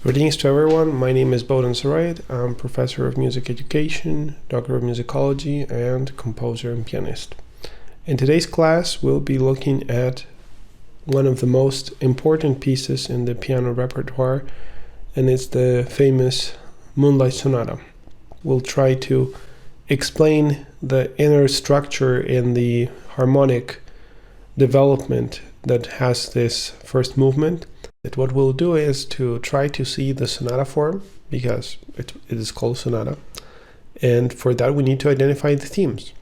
Greetings to everyone, my name is Syroyid. I'm professor of music education, doctor of musicology, and composer and pianist. In today's class, we'll be looking at one of the most important pieces in the piano repertoire, and it's the famous Moonlight Sonata. We'll try to explain the inner structure in the harmonic development that has this first movement. What we'll do is to try to see the sonata form, because it is called sonata, and for that we need to identify the themes.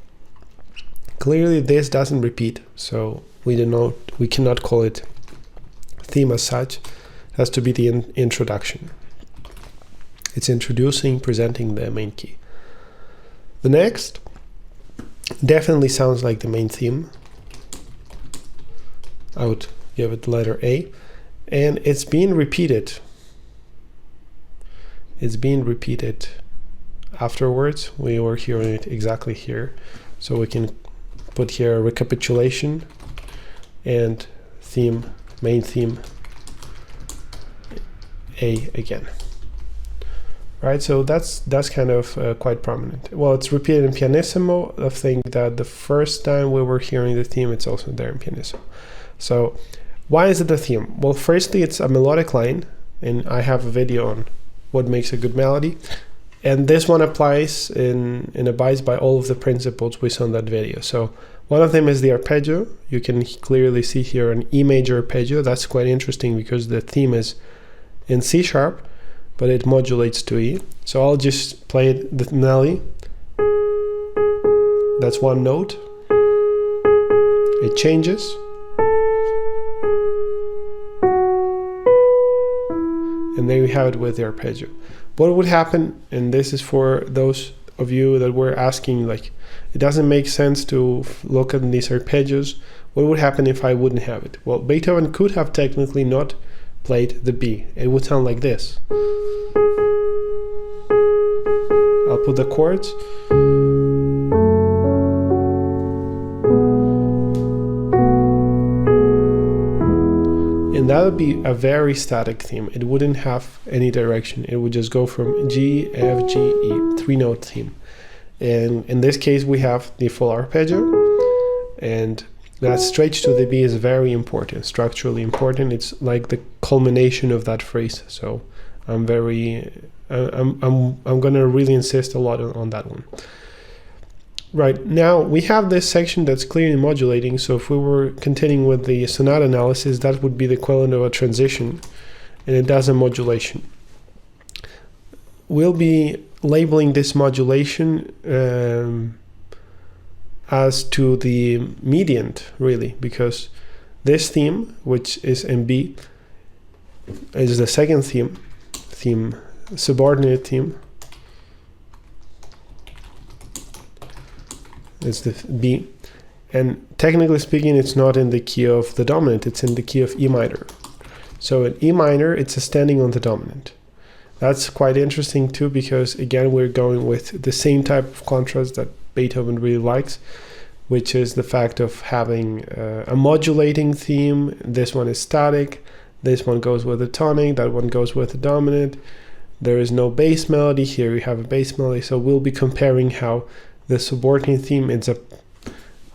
Clearly this doesn't repeat, so we cannot call it theme as such. It has to be the introduction. It's introducing, presenting the main key. The next definitely sounds like the main theme. I would give it the letter A. And it's being repeated. It's being repeated afterwards. We were hearing it exactly here. So we can put here a recapitulation and theme, main theme, A again. Right, so that's kind of quite prominent. Well, it's repeated in pianissimo. I think that the first time we were hearing the theme, it's also there in pianissimo. So why is it a theme? Well, firstly, it's a melodic line, and I have a video on what makes a good melody. And this one applies and abides by all of the principles we saw in that video. So one of them is the arpeggio. You can clearly see here an E major arpeggio. That's quite interesting because the theme is in C sharp, but it modulates to E. So I'll just play the melody. That's one note. It changes. And there you have it with the arpeggio. What would happen, and this is for those of you that were asking, like, it doesn't make sense to look at these arpeggios. What would happen if I wouldn't have it? Well, Beethoven could have technically not played the B. It would sound like this. I'll put the chords. And that would be a very static theme. It wouldn't have any direction. It would just go from G, F, G, E, three-note theme. And in this case, we have the full arpeggio, and that stretch to the B is very important, structurally important. It's like the culmination of that phrase. So I'm gonna really insist a lot on that one. Right, now we have this section that's clearly modulating, so if we were continuing with the sonata analysis, that would be the equivalent of a transition, and it does a modulation. We'll be labeling this modulation as to the mediant, really, because this theme, which is in B, is the second theme, subordinate theme. It's the B, and technically speaking, it's not in the key of the dominant, it's in the key of E minor. So in E minor, it's ascending on the dominant. That's quite interesting too, because again, we're going with the same type of contrast that Beethoven really likes, which is the fact of having a modulating theme. This one is static, this one goes with a tonic, that one goes with the dominant. There is no bass melody. Here we have a bass melody, so we'll be comparing how the subordinate theme is a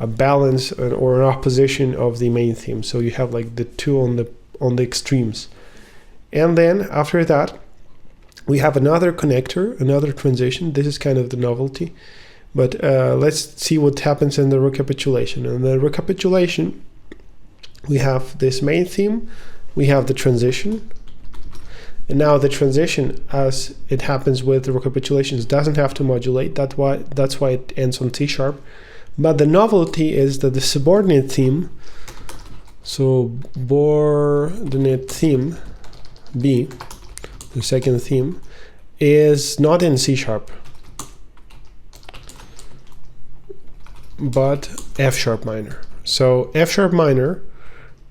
balance or an opposition of the main theme. So you have like the two on the extremes. And then after that, we have another connector, another transition. This is kind of the novelty. But let's see what happens in the recapitulation. In the recapitulation, we have this main theme, we have the transition. And now the transition, as it happens with the recapitulations, doesn't have to modulate. That's why it ends on C sharp. But the novelty is that the subordinate theme, B, the second theme, is not in C sharp, but F sharp minor. So F sharp minor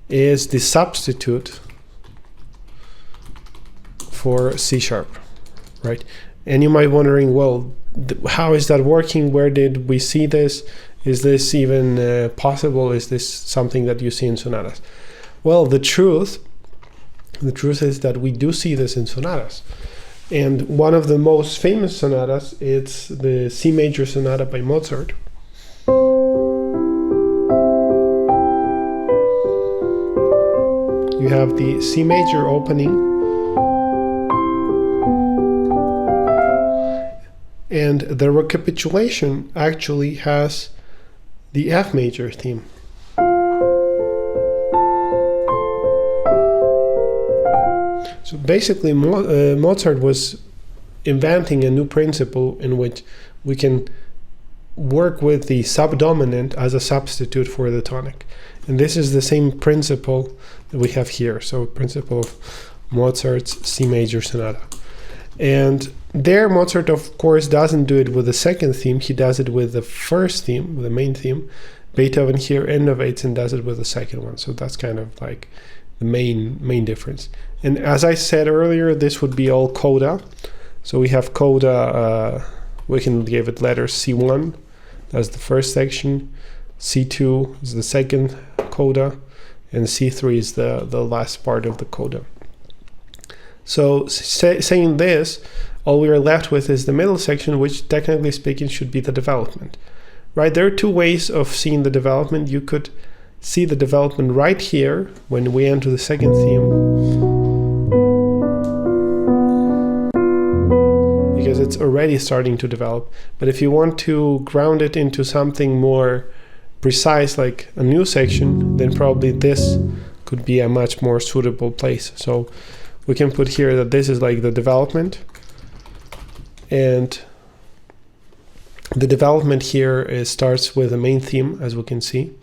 is the substitute for C sharp, right? And you might be wondering, well, how is that working? Where did we see this? Is this even possible? Is this something that you see in sonatas? Well, the truth The truth is that we do see this in sonatas. And one of the most famous sonatas is the C major sonata by Mozart. You have the C major opening, and the recapitulation actually has the F major theme. So basically, Mozart was inventing a new principle in which we can work with the subdominant as a substitute for the tonic. And this is the same principle that we have here. So principle of Mozart's C major sonata. And there Mozart, of course, doesn't do it with the second theme. He does it with the first theme, with the main theme. Beethoven here innovates and does it with the second one. So that's kind of like the main difference. And as I said earlier, this would be all Coda. So we have Coda, we can give it letters C1, that's the first section, C2 is the second Coda, and C3 is the last part of the Coda. So saying this, all we are left with is the middle section, which technically speaking should be the development. Right? There are two ways of seeing the development. You could see the development right here when we enter the second theme, because it's already starting to develop. But if you want to ground it into something more precise, like a new section, then probably this could be a much more suitable place. So we can put here that this is like the development, and the development here starts with the main theme, as we can see.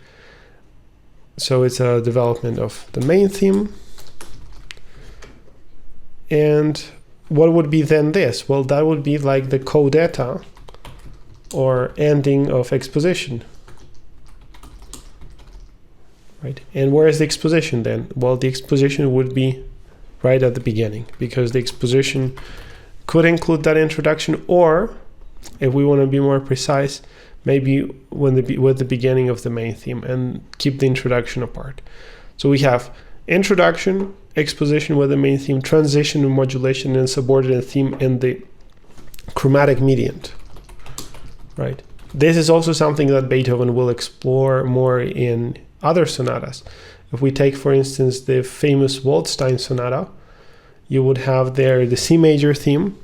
So it's a development of the main theme. And what would be then this? Well, that would be like the Codetta, or ending of exposition. Right? And where is the exposition then? Well, the exposition would be right at the beginning, because the exposition could include that introduction, or if we want to be more precise, maybe with the beginning of the main theme, and keep the introduction apart. So we have introduction, exposition with the main theme, transition and modulation, and subordinate theme in the chromatic median. Right? This is also something that Beethoven will explore more in other sonatas. If we take, for instance, the famous Waldstein sonata, you would have there the C major theme,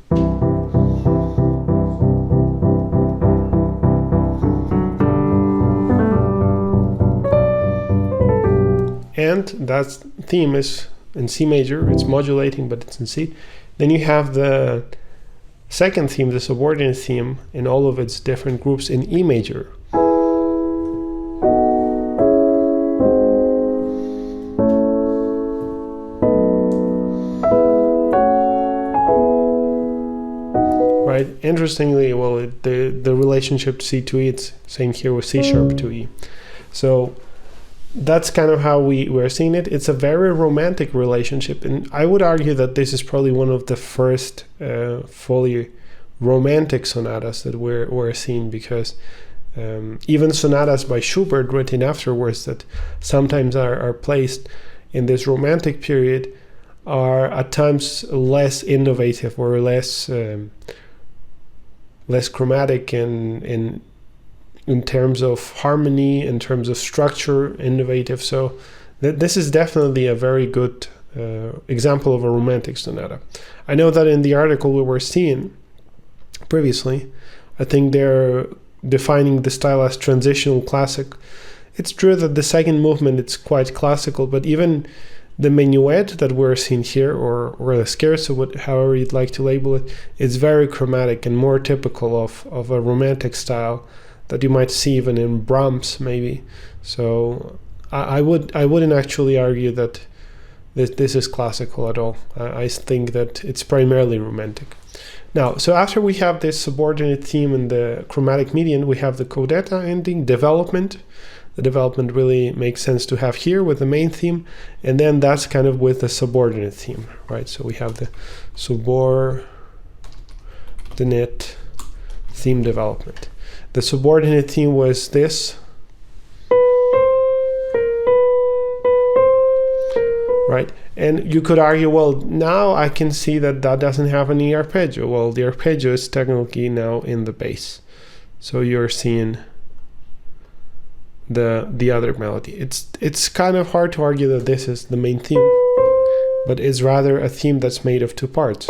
and that theme is in C major, it's modulating, but it's in C. Then you have the second theme, the subordinate theme, in all of its different groups in E major. Right? Interestingly, well, the relationship to C to E, it's same here with C sharp to E. So that's kind of how we're seeing it. It's a very romantic relationship, and I would argue that this is probably one of the first fully romantic sonatas that we're seeing, because even sonatas by Schubert written afterwards that sometimes are placed in this romantic period are at times less innovative or less chromatic in terms of harmony, in terms of structure, innovative. So this is definitely a very good example of a romantic sonata. I know that in the article we were seeing previously, I think they're defining the style as transitional classic. It's true that the second movement, it's quite classical, but even the minuet that we're seeing here, or the scherzo, however you'd like to label it, is very chromatic and more typical of a romantic style that you might see even in Brahms, maybe. So I wouldn't actually argue that this is classical at all. I think that it's primarily romantic. Now, so after we have this subordinate theme and the chromatic median, we have the Codetta ending, development. The development really makes sense to have here with the main theme, and then that's kind of with the subordinate theme, right? So we have the subordinate theme development. The subordinate theme was this, right? And you could argue, well, now I can see that that doesn't have any arpeggio. Well, the arpeggio is technically now in the bass. So you're seeing the other melody. It's kind of hard to argue that this is the main theme, but it's rather a theme that's made of two parts.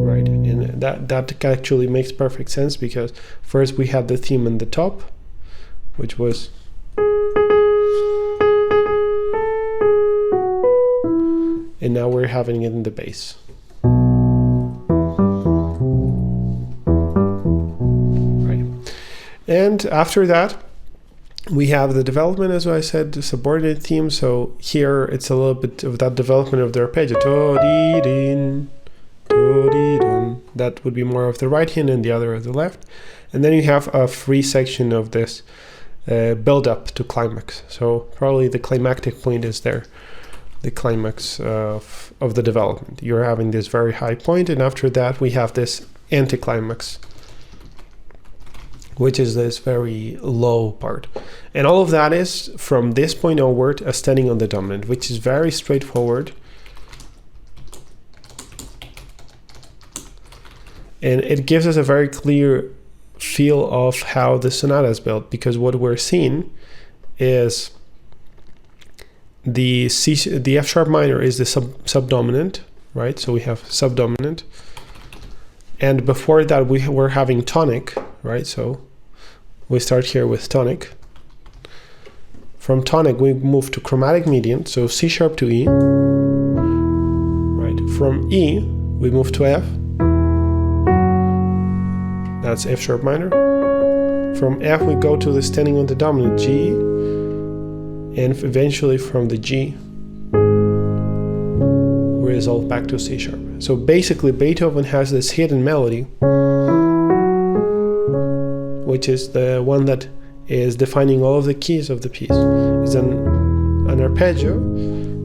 Right, and that actually makes perfect sense, because first we have the theme in the top, which was and now we're having it in the bass. Right. And after that, we have the development, as I said, the subordinate theme. So here it's a little bit of that development of the arpeggio. That would be more of the right hand and the other of the left. And then you have a free section of this build up to climax. So probably the climactic point is there. The climax of the development. You're having this very high point, and after that we have this anticlimax, which is this very low part. And all of that is, from this point onward, ascending on the dominant, which is very straightforward. And it gives us a very clear feel of how the sonata is built, because what we're seeing is the F sharp minor is the subdominant, right? So we have subdominant, and before that we were having tonic, right? So we start here with tonic. From tonic we move to chromatic median, so C sharp to E, right? From E we move to F, that's F sharp minor. From F we go to the standing on the dominant G, and eventually from the G we resolve back to C sharp. So basically Beethoven has this hidden melody, which is the one that is defining all of the keys of the piece. It's an arpeggio,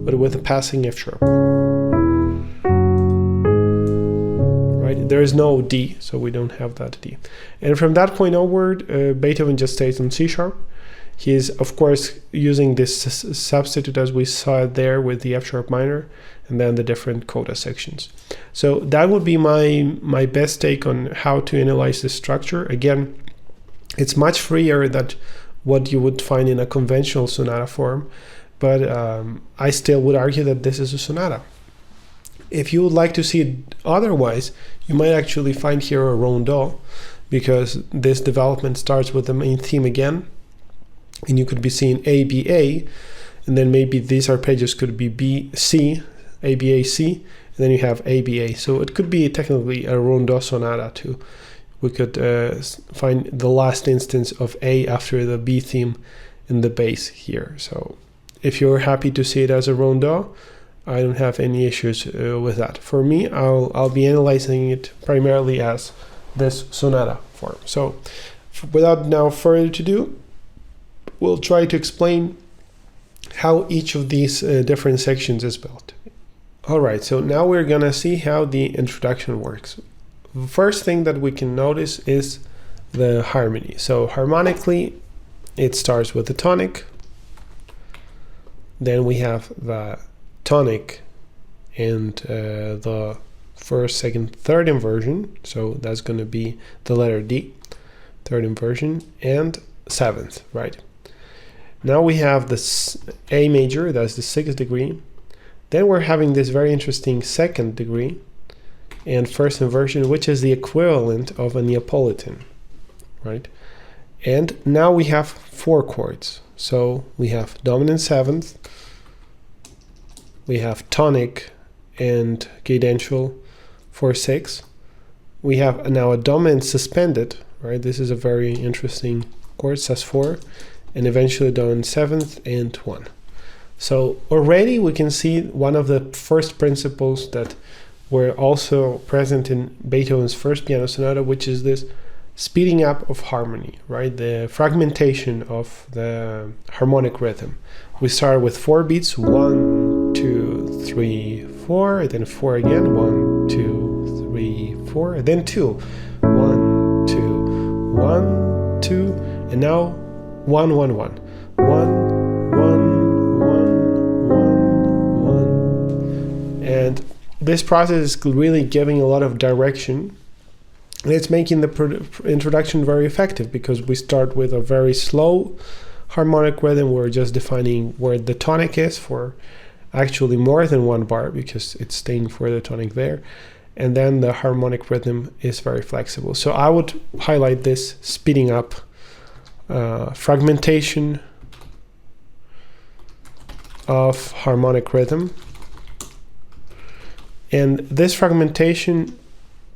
but with a passing F sharp. Right? There is no D, so we don't have that D. And from that point onward, Beethoven just stays on C sharp. He is, of course, using this substitute as we saw it there with the F sharp minor, and then the different coda sections. So that would be my best take on how to analyze this structure. Again, it's much freer than what you would find in a conventional sonata form, but I still would argue that this is a sonata. If you would like to see it otherwise, you might actually find here a rondeau, because this development starts with the main theme again, and you could be seeing A, B, A, and then maybe these arpeggios could be B, C, A, B, A, C, and then you have A, B, A. So it could be technically a rondeau sonata too. We could find the last instance of A after the B theme in the bass here. So if you're happy to see it as a rondeau, I don't have any issues with that. For me, I'll be analyzing it primarily as this sonata form. So without now further ado, we'll try to explain how each of these different sections is built. All right, so now we're gonna see how the introduction works. The first thing that we can notice is the harmony. So harmonically, it starts with the tonic. Then we have the tonic and the first, second, third inversion. So that's gonna be the letter D, third inversion, and seventh, right? Now we have this A major, that's the 6th degree. Then we're having this very interesting 2nd degree and first inversion, which is the equivalent of a Neapolitan, right? And now we have 4 chords. So we have dominant 7th, we have tonic and cadential 4/6. We have now a dominant suspended, right? This is a very interesting chord, sus4, and eventually dominant 7th and 1. So already we can see one of the first principles that were also present in Beethoven's first piano sonata, which is this speeding up of harmony, right? The fragmentation of the harmonic rhythm. We start with 4 beats, 1, 2, 3, 4, then 4 again, 1, 2, 3, 4, then 2, 1, 2, 1, 2, and now 1, 1, 1. 1, 1, 1, 1, 1. And this process is really giving a lot of direction. And it's making the introduction very effective, because we start with a very slow harmonic rhythm. We're just defining where the tonic is for actually more than one bar, because it's staying for the tonic there. And then the harmonic rhythm is very flexible. So I would highlight this speeding up, fragmentation of harmonic rhythm. And this fragmentation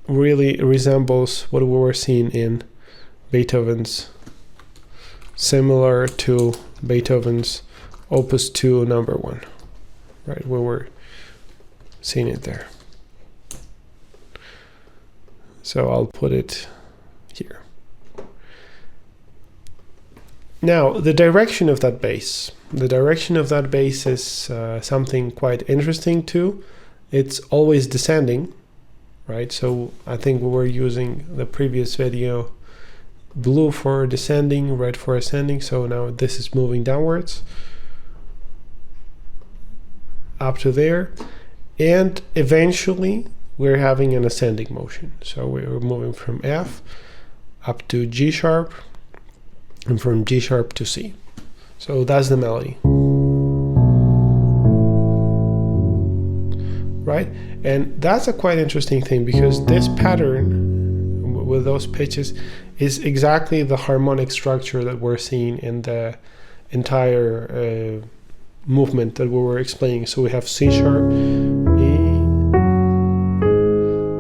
really resembles what we were seeing in Beethoven's, similar to Beethoven's Opus 2 number 1, right? We were seeing it there. So I'll put it here. Now, the direction of that bass. The direction of that bass is something quite interesting too. It's always descending, right? So I think we were using the previous video, blue for descending, red for ascending. So now this is moving downwards up to there. And eventually we're having an ascending motion. So we're moving from F up to G sharp, and from G sharp to C. So that's the melody. Right? And that's a quite interesting thing, because this pattern with those pitches is exactly the harmonic structure that we're seeing in the entire movement that we were explaining. So we have C sharp, E,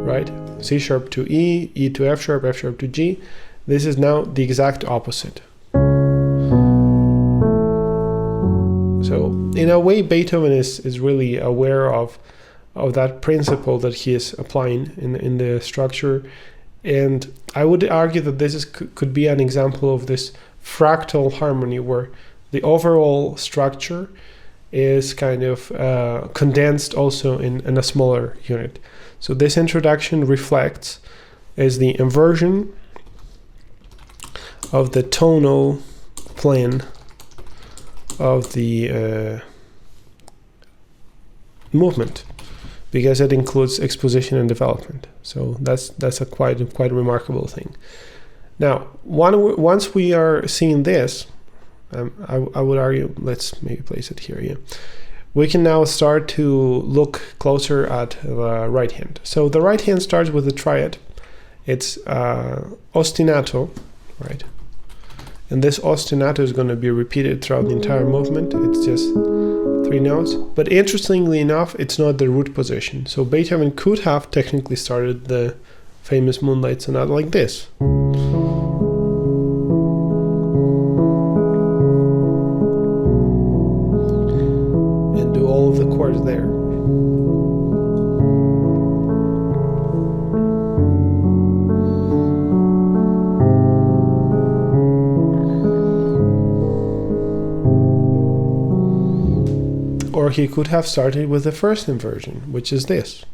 right? C sharp to E, E to F sharp to G. This is now the exact opposite. So in a way, Beethoven is really aware of that principle that he is applying in the structure. And I would argue that this could be an example of this fractal harmony, where the overall structure is kind of condensed also in a smaller unit. So this introduction reflects is the inversion of the tonal plane of the movement, because it includes exposition and development. So that's a quite remarkable thing. Now, once we are seeing this, I would argue, let's maybe place it here. Yeah, we can now start to look closer at the right hand. So the right hand starts with the triad. It's ostinato, right? And this ostinato is going to be repeated throughout the entire movement. It's just 3 notes. But interestingly enough, it's not the root position. So Beethoven could have technically started the famous Moonlight Sonata like this. And do all of the chords there. Or he could have started with the first inversion, which is this.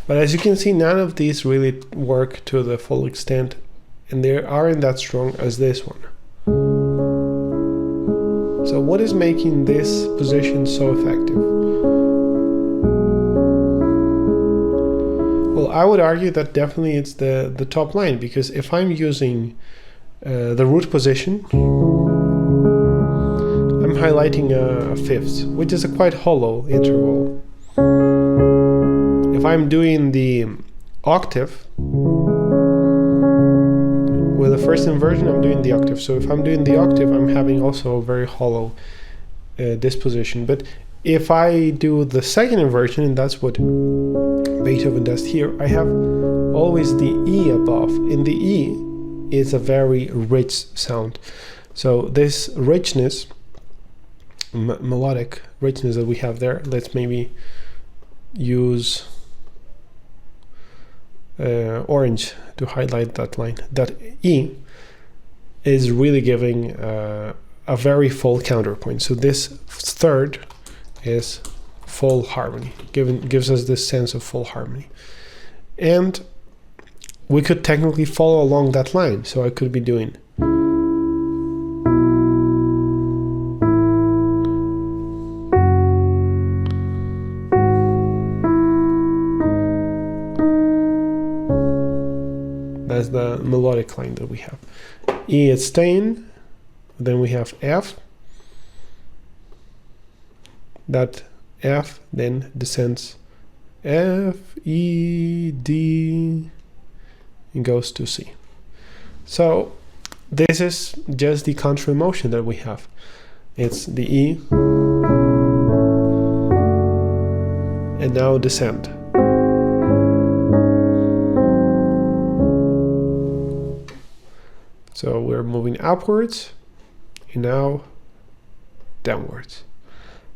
But as you can see, none of these really work to the full extent, and they aren't that strong as this one. So what is making this position so effective? Well, I would argue that definitely it's the top line, because if I'm using the root position, I'm highlighting a fifth, which is a quite hollow interval. If I'm doing the octave, with the first inversion, I'm doing the octave. So if I'm doing the octave, I'm having also a very hollow disposition. But if I do the second inversion, and that's what Beethoven does here, I have always the E above. And the E is a very rich sound. So this richness melodic richness that we have there. Let's maybe use orange to highlight that line. That E is really giving a very full counterpoint. So this third is full harmony, gives us this sense of full harmony. And we could technically follow along that line. So I could be doing that's the melodic line that we have. E is staying, then we have F. That F then descends F, E, D, and goes to C. So this is just the contrary motion that we have. It's the E, and now descend. So we're moving upwards, and now downwards.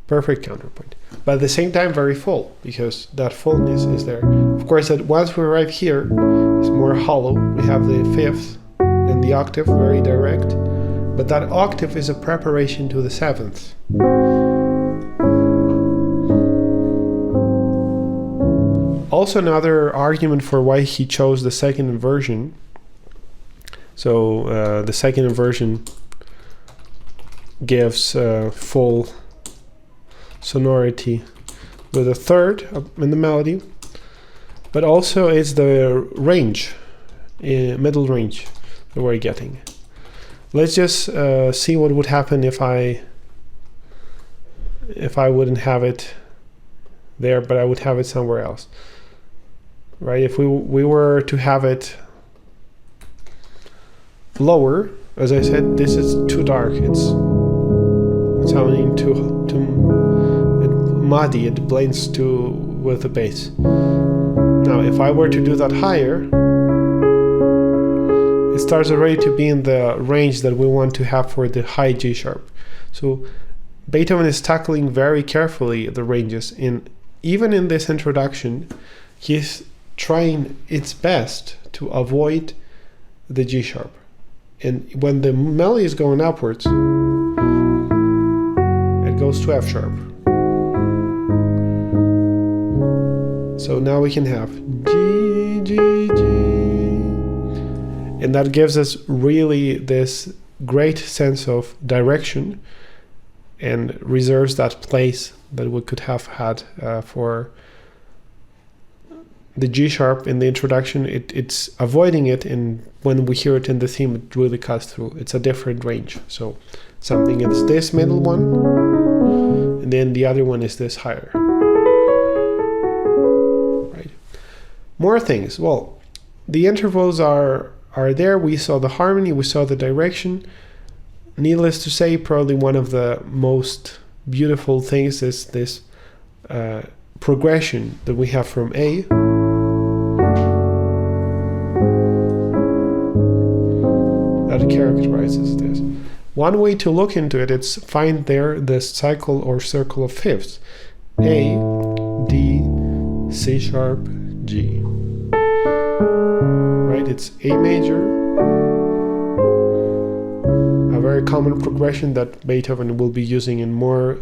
Perfect counterpoint. But at the same time, very full, because that fullness is there. Of course, that once we arrive here, it's more hollow. We have the fifth and the octave, very direct. But that octave is a preparation to the seventh. Also, another argument for why he chose the second inversion. So the second inversion gives full sonority with a third in the melody, but also it's the range, middle range that we're getting. Let's just see what would happen if I wouldn't have it there, but I would have it somewhere else, right? If we were to have it lower, as I said, this is too dark. It's sounding too muddy. It blends with the bass. Now, if I were to do that higher, it starts already to be in the range that we want to have for the high G sharp. So Beethoven is tackling very carefully the ranges, and even in this introduction, he's trying its best to avoid the G sharp. And when the melody is going upwards, it goes to F sharp. So now we can have G, G, G. And that gives us really this great sense of direction and reserves that place that we could have had for the G sharp in the introduction. It's avoiding it, and when we hear it in the theme, it really cuts through. It's a different range. So something is this middle one, and then the other one is this higher. Right. More things. Well, the intervals are there. We saw the harmony, we saw the direction. Needless to say, probably one of the most beautiful things is this progression that we have from A that characterizes this. One way to look into it is find there this cycle or circle of fifths. A, D, C sharp, G. Right? It's A major, a very common progression that Beethoven will be using in more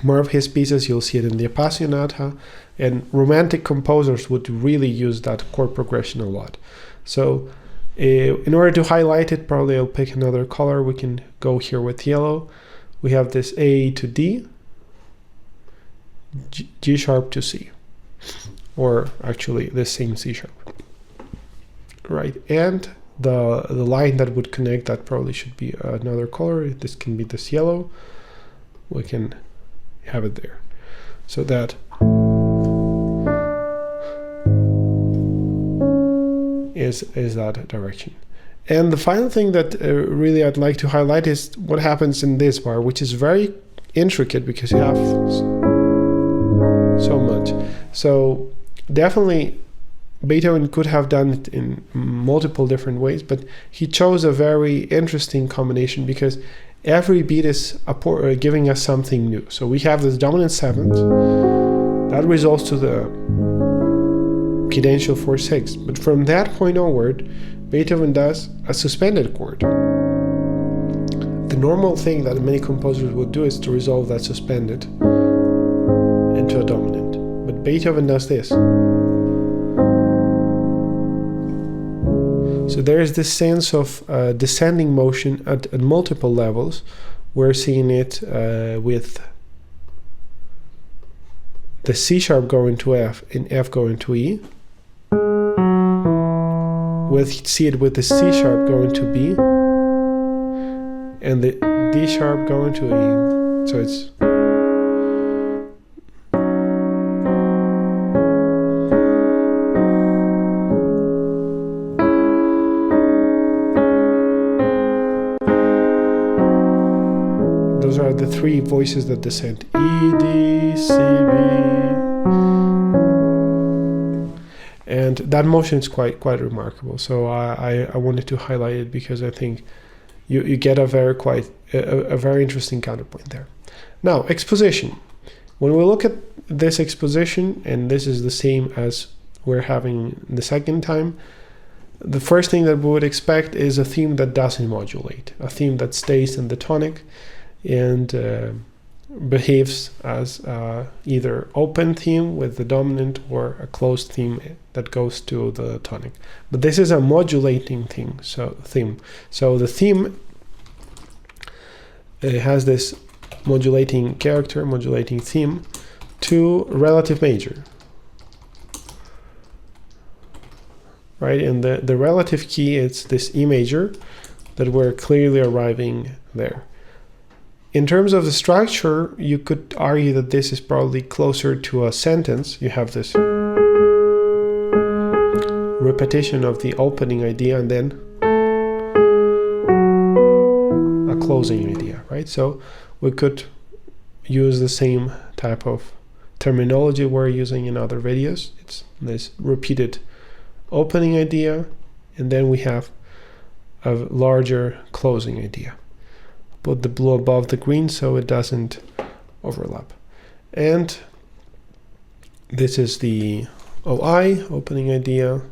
of his pieces. You'll see it in the Appassionata, and romantic composers would really use that chord progression a lot. So in order to highlight it, probably I'll pick another color. We can go here with yellow. We have this A to D, G sharp to C, or actually the same C sharp. Right, and the line that would connect that probably should be another color. This can be this yellow. We can have it there. So that is that direction. And the final thing that really I'd like to highlight is what happens in this bar, which is very intricate because you have so much. So definitely Beethoven could have done it in multiple different ways, but he chose a very interesting combination because every beat is giving us something new. So we have this dominant 7th that resolves to the cadential 4/6, but from that point onward, Beethoven does a suspended chord. The normal thing that many composers would do is to resolve that suspended into a dominant, but Beethoven does this. So there is this sense of descending motion at multiple levels. We're seeing it with the C sharp going to F and F going to E. We'll see it with the C sharp going to B and the D sharp going to E. So it's those are the three voices that descend: E, D, C, B. And that motion is quite remarkable. So I wanted to highlight it because I think you get a very interesting counterpoint there. Now, exposition. When we look at this exposition, and this is the same as we're having the second time, the first thing that we would expect is a theme that doesn't modulate, a theme that stays in the tonic and behaves as either open theme with the dominant or a closed theme that goes to the tonic. But this is a modulating theme. So the theme has this modulating character, modulating theme to relative major, right? And the relative key is this E major that we're clearly arriving there. In terms of the structure, you could argue that this is probably closer to a sentence. You have this repetition of the opening idea and then a closing idea, right? So we could use the same type of terminology we're using in other videos. It's this repeated opening idea, and then we have a larger closing idea. Put the blue above the green so it doesn't overlap. And this is the OI, opening idea,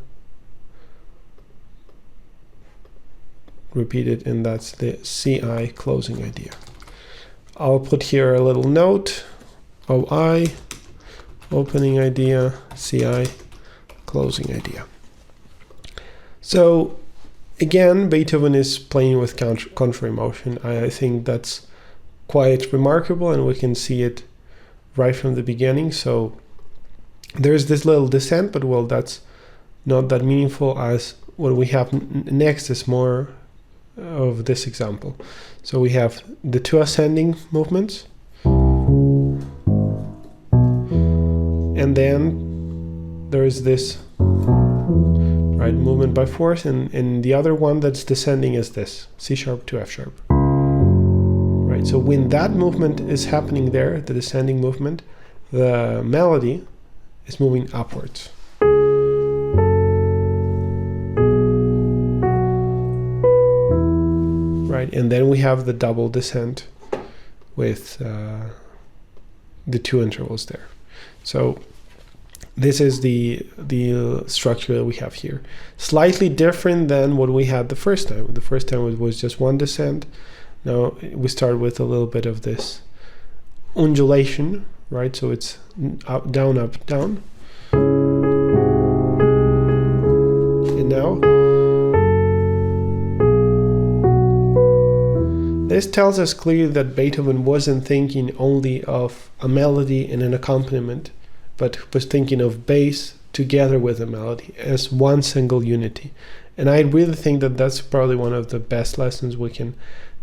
repeated, and that's the CI, closing idea. I'll put here a little note: OI, opening idea, CI, closing idea. So again, Beethoven is playing with contrary motion. I think that's quite remarkable, and we can see it right from the beginning. So there's this little descent, but well, that's not that meaningful, as what we have next is more of this example. So we have the two ascending movements, and then there is this right movement by fourth, and the other one that's descending is this C sharp to F sharp, right? So when that movement is happening there, the descending movement, the melody is moving upwards. Right, and then we have the double descent with the two intervals there. So this is the structure that we have here. Slightly different than what we had the first time. The first time it was just one descent. Now we start with a little bit of this undulation, right? So it's up, down, down. And now this tells us clearly that Beethoven wasn't thinking only of a melody and an accompaniment, but was thinking of bass together with a melody as one single unity. And I really think that that's probably one of the best lessons we can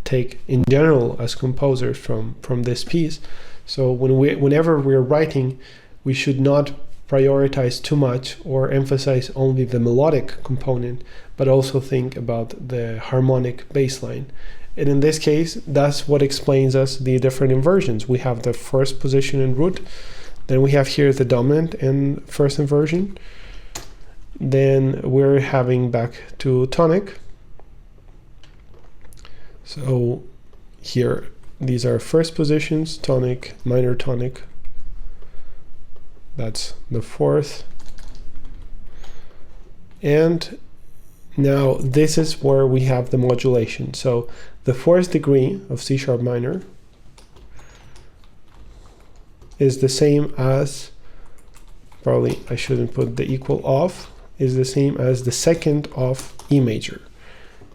take in general as composers from this piece. So whenever we're writing, we should not prioritize too much or emphasize only the melodic component, but also think about the harmonic bass line. And in this case, that's what explains us the different inversions. We have the first position in root, then we have here the dominant and first inversion. Then we're having back to tonic. So here, these are first positions, tonic, minor tonic. That's the fourth. And now this is where we have the modulation. So the fourth degree of C sharp minor is the same as, probably I shouldn't put the equal of, is the same as the second of E major.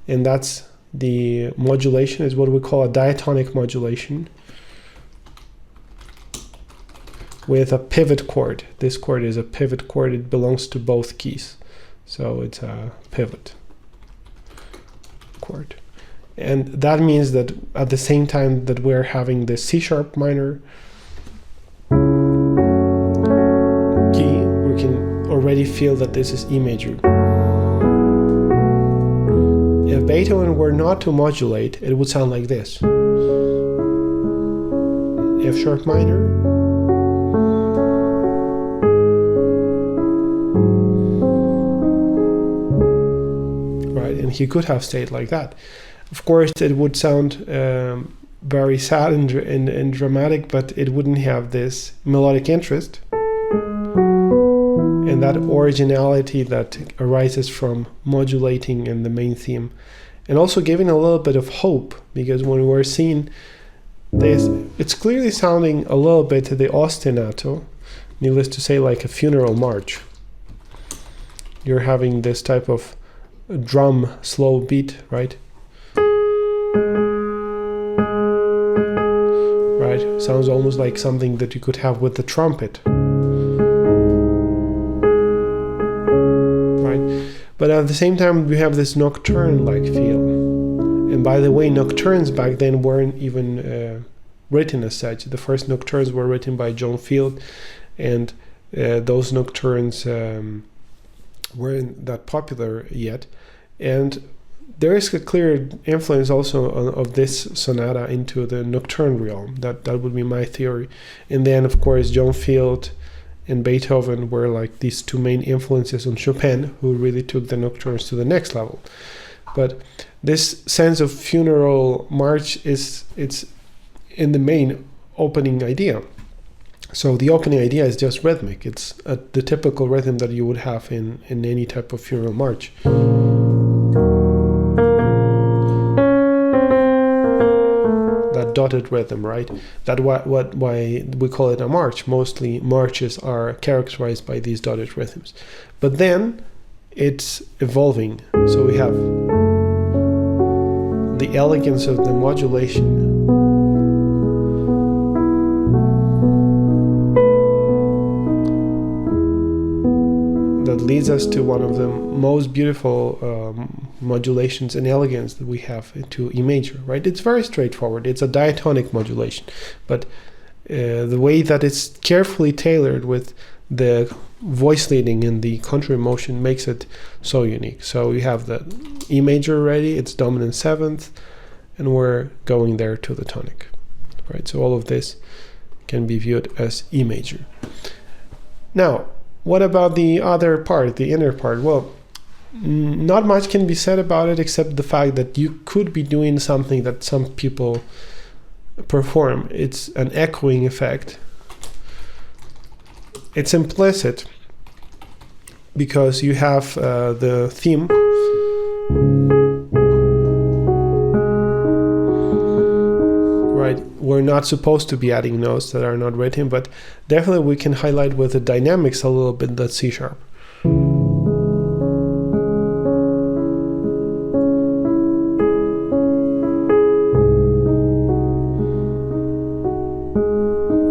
And that's the modulation, is what we call a diatonic modulation with a pivot chord. This chord is a pivot chord. It belongs to both keys. So it's a pivot chord. And that means that at the same time that we're having the C sharp minor key, we can already feel that this is E major. If Beethoven were not to modulate, it would sound like this. F sharp minor, right? And he could have stayed like that. Of course, it would sound very sad and dramatic, but it wouldn't have this melodic interest and that originality that arises from modulating in the main theme, and also giving a little bit of hope, because when we're seeing this, it's clearly sounding a little bit the ostinato, needless to say, like a funeral march. You're having this type of drum slow beat, right? Right, sounds almost like something that you could have with the trumpet. But at the same time, we have this nocturne-like feel. And by the way, nocturnes back then weren't even written as such. The first nocturnes were written by John Field, and those nocturnes weren't that popular yet. And there is a clear influence also of this sonata into the nocturne realm. That would be my theory. And then, of course, John Field and Beethoven were like these two main influences on Chopin, who really took the nocturnes to the next level. But this sense of funeral march it's in the main opening idea. So the opening idea is just rhythmic. It's the typical rhythm that you would have in any type of funeral march. Dotted rhythm, right? That why we call it a march. Mostly marches are characterized by these dotted rhythms, but then it's evolving. So we have the elegance of the modulation, that leads us to one of the most beautiful modulations and elegance that we have into E major, right? It's very straightforward. It's a diatonic modulation, but the way that it's carefully tailored with the voice leading and the contrary motion makes it so unique. So you have the E major already, it's dominant seventh, and we're going there to the tonic, right? So all of this can be viewed as E major. Now, what about the other part, the inner part? Well, not much can be said about it except the fact that you could be doing something that some people perform. It's an echoing effect. It's implicit because you have the theme, right? We're not supposed to be adding notes that are not written, but definitely we can highlight with the dynamics a little bit that C sharp.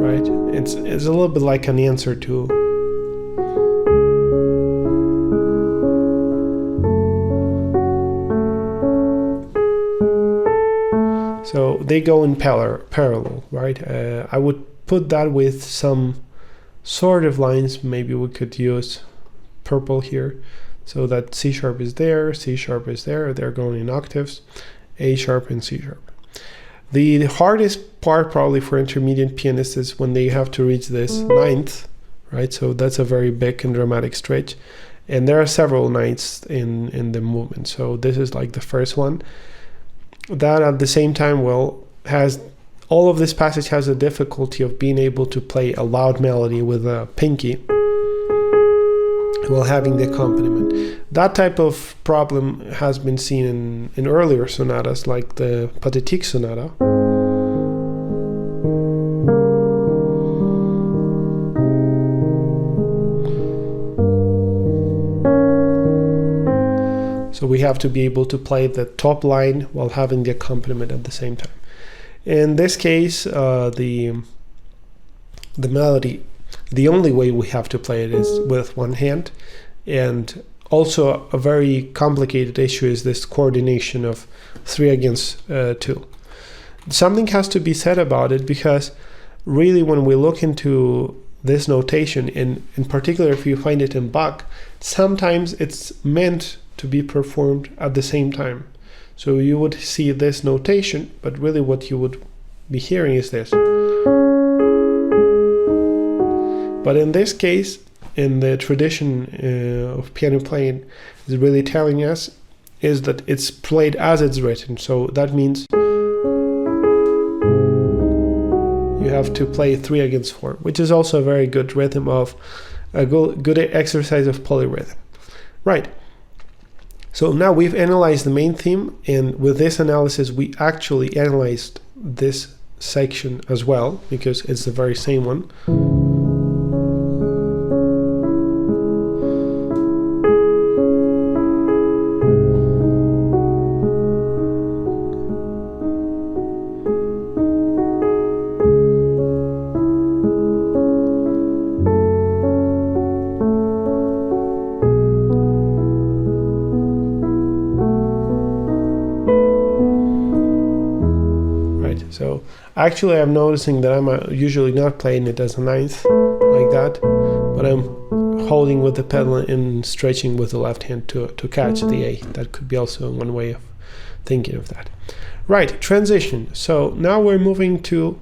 Right? It's a little bit like an answer to so they go in parallel, right? I would put that with some sort of lines. Maybe we could use purple here, so that C sharp is there, C sharp is there, they're going in octaves, A sharp and C sharp. The hardest part probably for intermediate pianists is when they have to reach this ninth, right? So that's a very big and dramatic stretch, and there are several ninths in the movement. So this is like the first one. That at the same time, well, all of this passage has a difficulty of being able to play a loud melody with a pinky while having the accompaniment. That type of problem has been seen in earlier sonatas, like the Pathetique Sonata. So we have to be able to play the top line while having the accompaniment at the same time. In this case, the melody, the only way we have to play it is with one hand. And also a very complicated issue is this coordination of 3 against 2. Something has to be said about it, because really when we look into this notation, in particular if you find it in Bach, sometimes it's meant to be performed at the same time. So you would see this notation, but really what you would be hearing is this. But in this case, in the tradition of piano playing, is really telling us is that it's played as it's written. So that means you have to play 3 against 4, which is also a very good rhythm of a good exercise of polyrhythm. Right. So now we've analyzed the main theme, and with this analysis we actually analyzed this section as well, because it's the very same one. So actually I'm noticing that I'm usually not playing it as a ninth like that, but I'm holding with the pedal and stretching with the left hand to catch the A. That could be also one way of thinking of that. Right, transition. So now we're moving to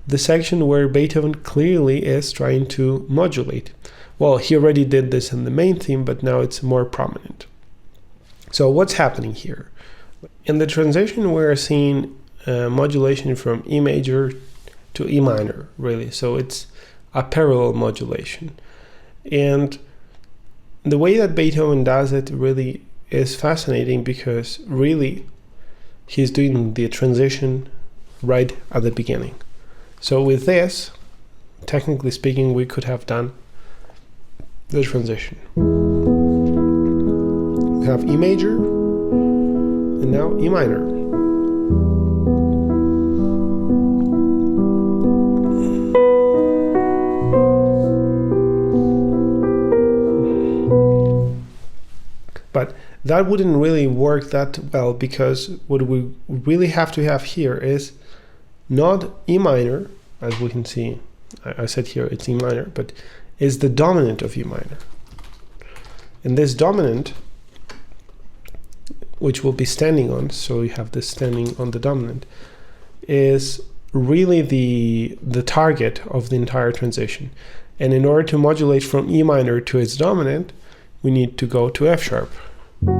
the section where Beethoven clearly is trying to modulate. Well, he already did this in the main theme, but now it's more prominent. So what's happening here? In the transition we're seeing modulation from E major to E minor, really. So it's a parallel modulation. And the way that Beethoven does it really is fascinating, because really he's doing the transition right at the beginning. So with this, technically speaking, we could have done the transition. We have E major and now E minor. But that wouldn't really work that well, because what we really have to have here is not E minor, as we can see. I said here it's E minor, but is the dominant of E minor. And this dominant, which will be standing on, so you have this standing on the dominant, is really the target of the entire transition. And in order to modulate from E minor to its dominant, we need to go to F sharp. Right,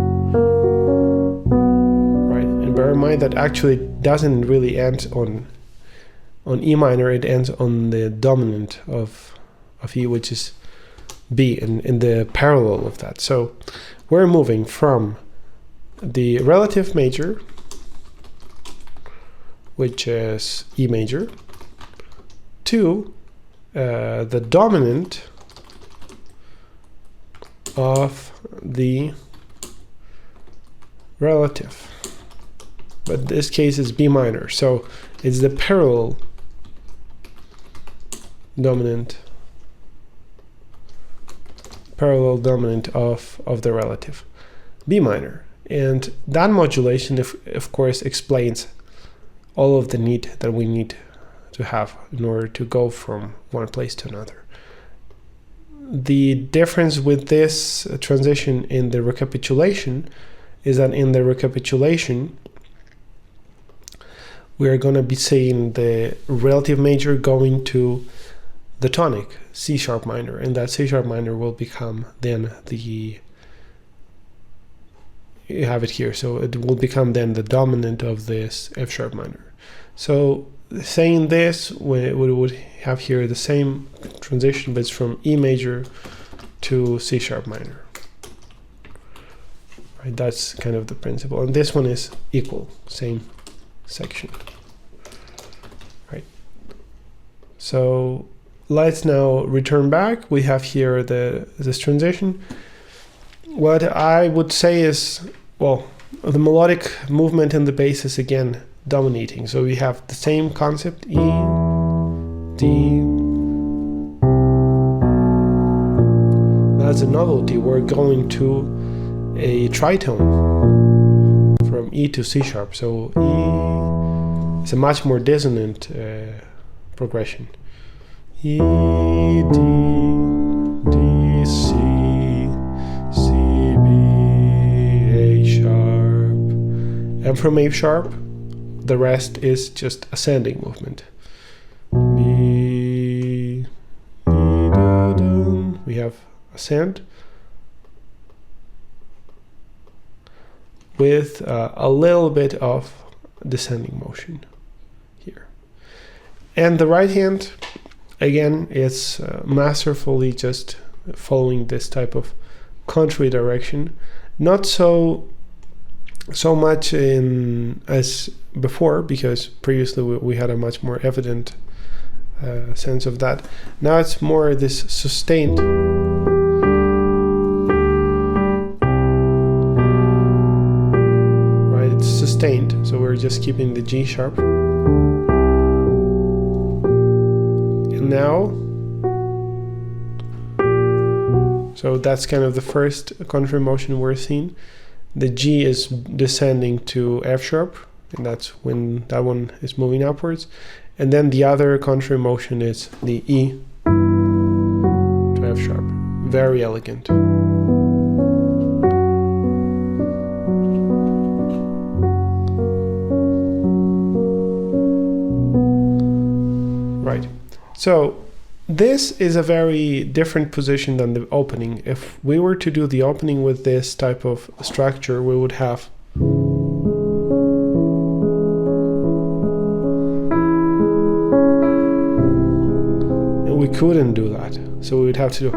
and bear in mind that actually it doesn't really end on E minor, it ends on the dominant of E, which is B, in the parallel of that. So we're moving from the relative major, which is E major, to the dominant of the relative, but this case is B minor, so it's the parallel dominant of the relative, B minor. And that modulation, of course, explains all of the need that we need to have in order to go from one place to another. The difference with this transition in the recapitulation is that in the recapitulation we are going to be saying the relative major going to the tonic, C sharp minor, and that C sharp minor will become then the, you have it here, so it will become then the dominant of this F sharp minor. So saying this, we would have here the same transition, but it's from E major to C sharp minor. Right, that's kind of the principle. And this one is equal, same section. Right. So let's now return back. We have here this transition. What I would say is, well, the melodic movement in the bass is again dominating. So we have the same concept, E, D. That's a novelty. We're going to a tritone from E to C sharp. So E is a much more dissonant progression. E, D, D, C, C, B, A sharp. And from A sharp, the rest is just ascending movement. B, do, do. We have ascend with a little bit of descending motion here. And the right hand, again, is masterfully just following this type of contrary direction. Not so much in as before, because previously we had a much more evident sense of that. Now it's more this sustained. Right, it's sustained, so we're just keeping the G sharp. And now, so that's kind of the first contrary motion we're seeing. The G is descending to F sharp, and that's when that one is moving upwards. And then the other contrary motion is the E to F sharp. Very elegant. Right. So this is a very different position than the opening. If we were to do the opening with this type of structure, we would have and we couldn't do that. So we would have to do.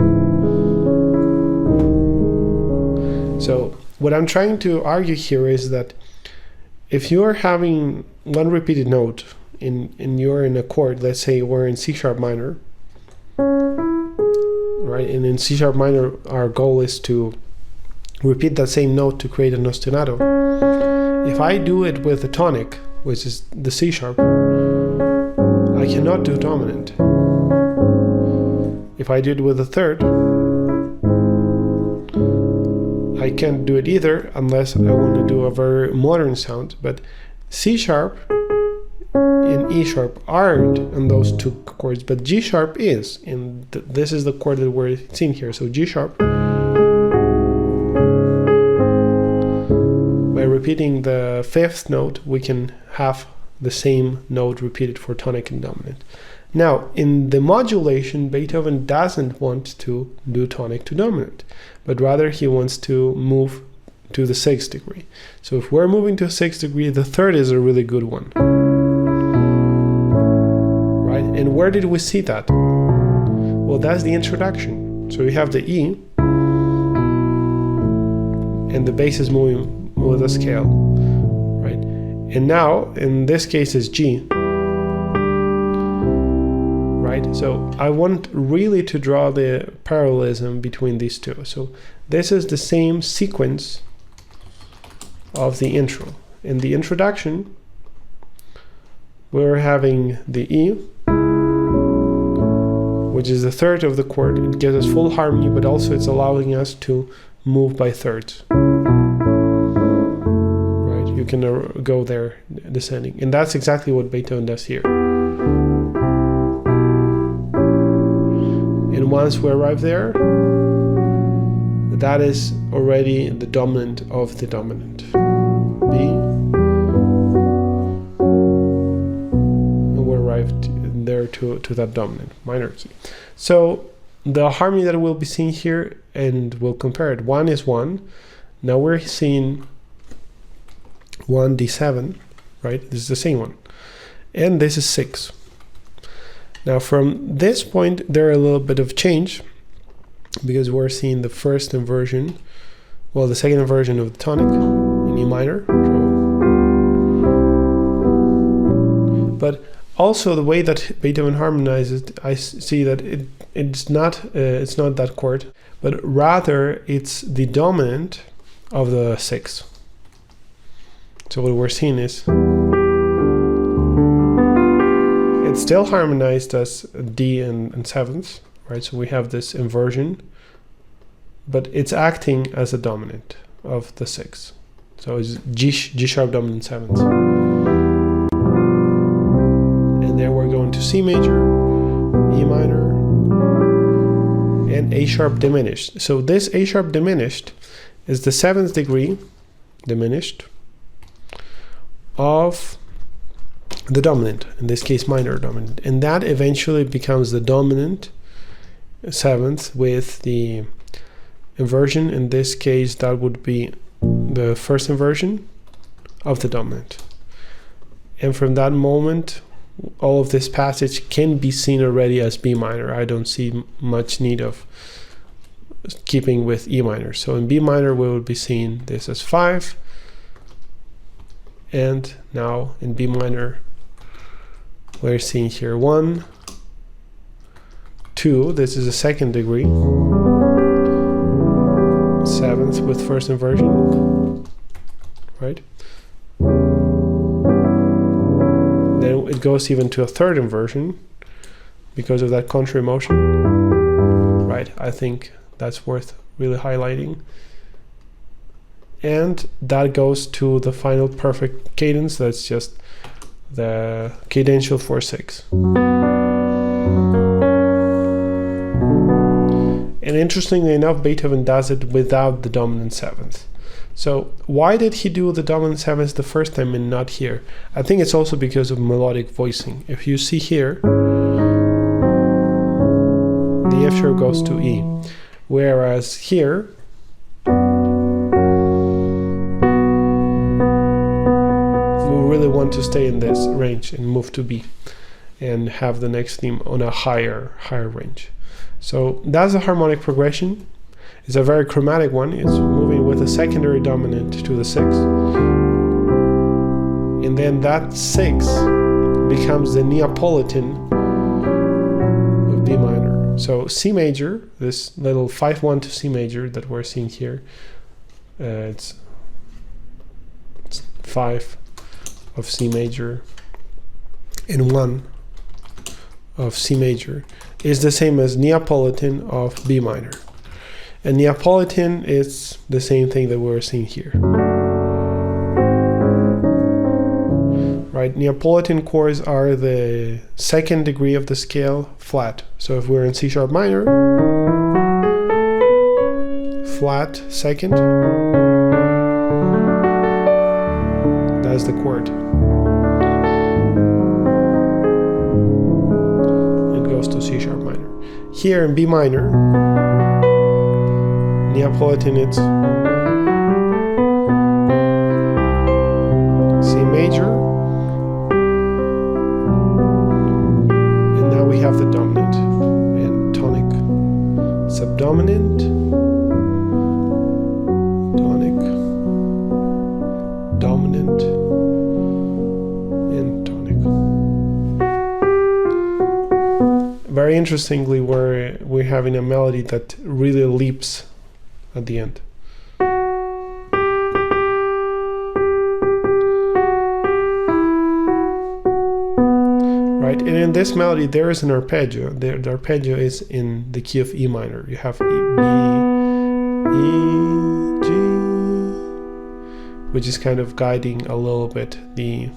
So what I'm trying to argue here is that if you are having one repeated note and you're in a chord, let's say we're in C sharp minor, right? And in C sharp minor, our goal is to repeat that same note to create an ostinato. If I do it with a tonic, which is the C sharp, I cannot do dominant. If I do it with a third, I can't do it either unless I want to do a very modern sound. But C sharp and E sharp aren't on those two chords, but G sharp is, and this is the chord that we're seeing here. So G sharp, by repeating the fifth note, we can have the same note repeated for tonic and dominant. Now, in the modulation, Beethoven doesn't want to do tonic to dominant, but rather he wants to move to the 6th degree. So if we're moving to a 6th degree, the third is a really good one. Right? And where did we see that? Well, that's the introduction. So we have the E, and the bass is moving with a scale, right? And now, in this case, it's G. Right? So I want really to draw the parallelism between these two. So this is the same sequence of the intro. In the introduction, we're having the E, which is the third of the chord. It gives us full harmony, but also it's allowing us to move by thirds. Right? You can go there descending. And that's exactly what Beethoven does here. And once we arrive there, that is already the dominant of the dominant. B. And we arrived there to that dominant, minor C. So the harmony that we'll be seeing here, and we'll compare it. 1 is 1. Now we're seeing 1 D7, right? This is the same one. and this is 6. Now from this point there are a little bit of change, because we're seeing the first inversion, well, the second inversion of the tonic in E minor. But also the way that Beethoven harmonizes, I see that it's not that chord, but rather it's the dominant of the 6. So what we're seeing is it's still harmonized as D and 7th, right? So we have this inversion, but it's acting as a dominant of the 6. So it's G sharp dominant 7th. And then we're going to C major, E minor, and A sharp diminished. So this A sharp diminished is the 7th degree diminished of the dominant, in this case minor dominant, and that eventually becomes the dominant 7th with the inversion. In this case that would be the first inversion of the dominant, and from that moment all of this passage can be seen already as B minor. I don't see much need of keeping with E minor. So in B minor we will be seeing this as 5, and now in B minor we're seeing here 1, 2, this is a 2nd degree, 7th with first inversion, right? Then it goes even to a 3rd inversion because of that contrary motion, right? I think that's worth really highlighting. And that goes to the final perfect cadence, that's just the cadential 4/6. And interestingly enough, Beethoven does it without the dominant 7th. So why did he do the dominant 7th the first time and not here? I think it's also because of melodic voicing. If you see here, the F sharp goes to E, whereas here really want to stay in this range and move to B and have the next theme on a higher range. So that's the harmonic progression. It's a very chromatic one. It's moving with a secondary dominant to the 6, and then that 6 becomes the Neapolitan of B minor. So C major, this little 5-1 to C major that we're seeing here, it's 5 of C major and 1 of C major, is the same as Neapolitan of B minor. And Neapolitan is the same thing that we're seeing here. Right, Neapolitan chords are the 2nd degree of the scale flat. So if we're in C sharp minor, flat 2nd, that's the chord. It goes to C sharp minor. Here in B minor, Neapolitan, it's C major, and now we have the dominant and tonic, subdominant, tonic, dominant, and tonic. Very interestingly, we're having a melody that really leaps at the end. Right, and in this melody there is an arpeggio. The arpeggio is in the key of E minor. You have E, B, E, G, which is kind of guiding a little bit the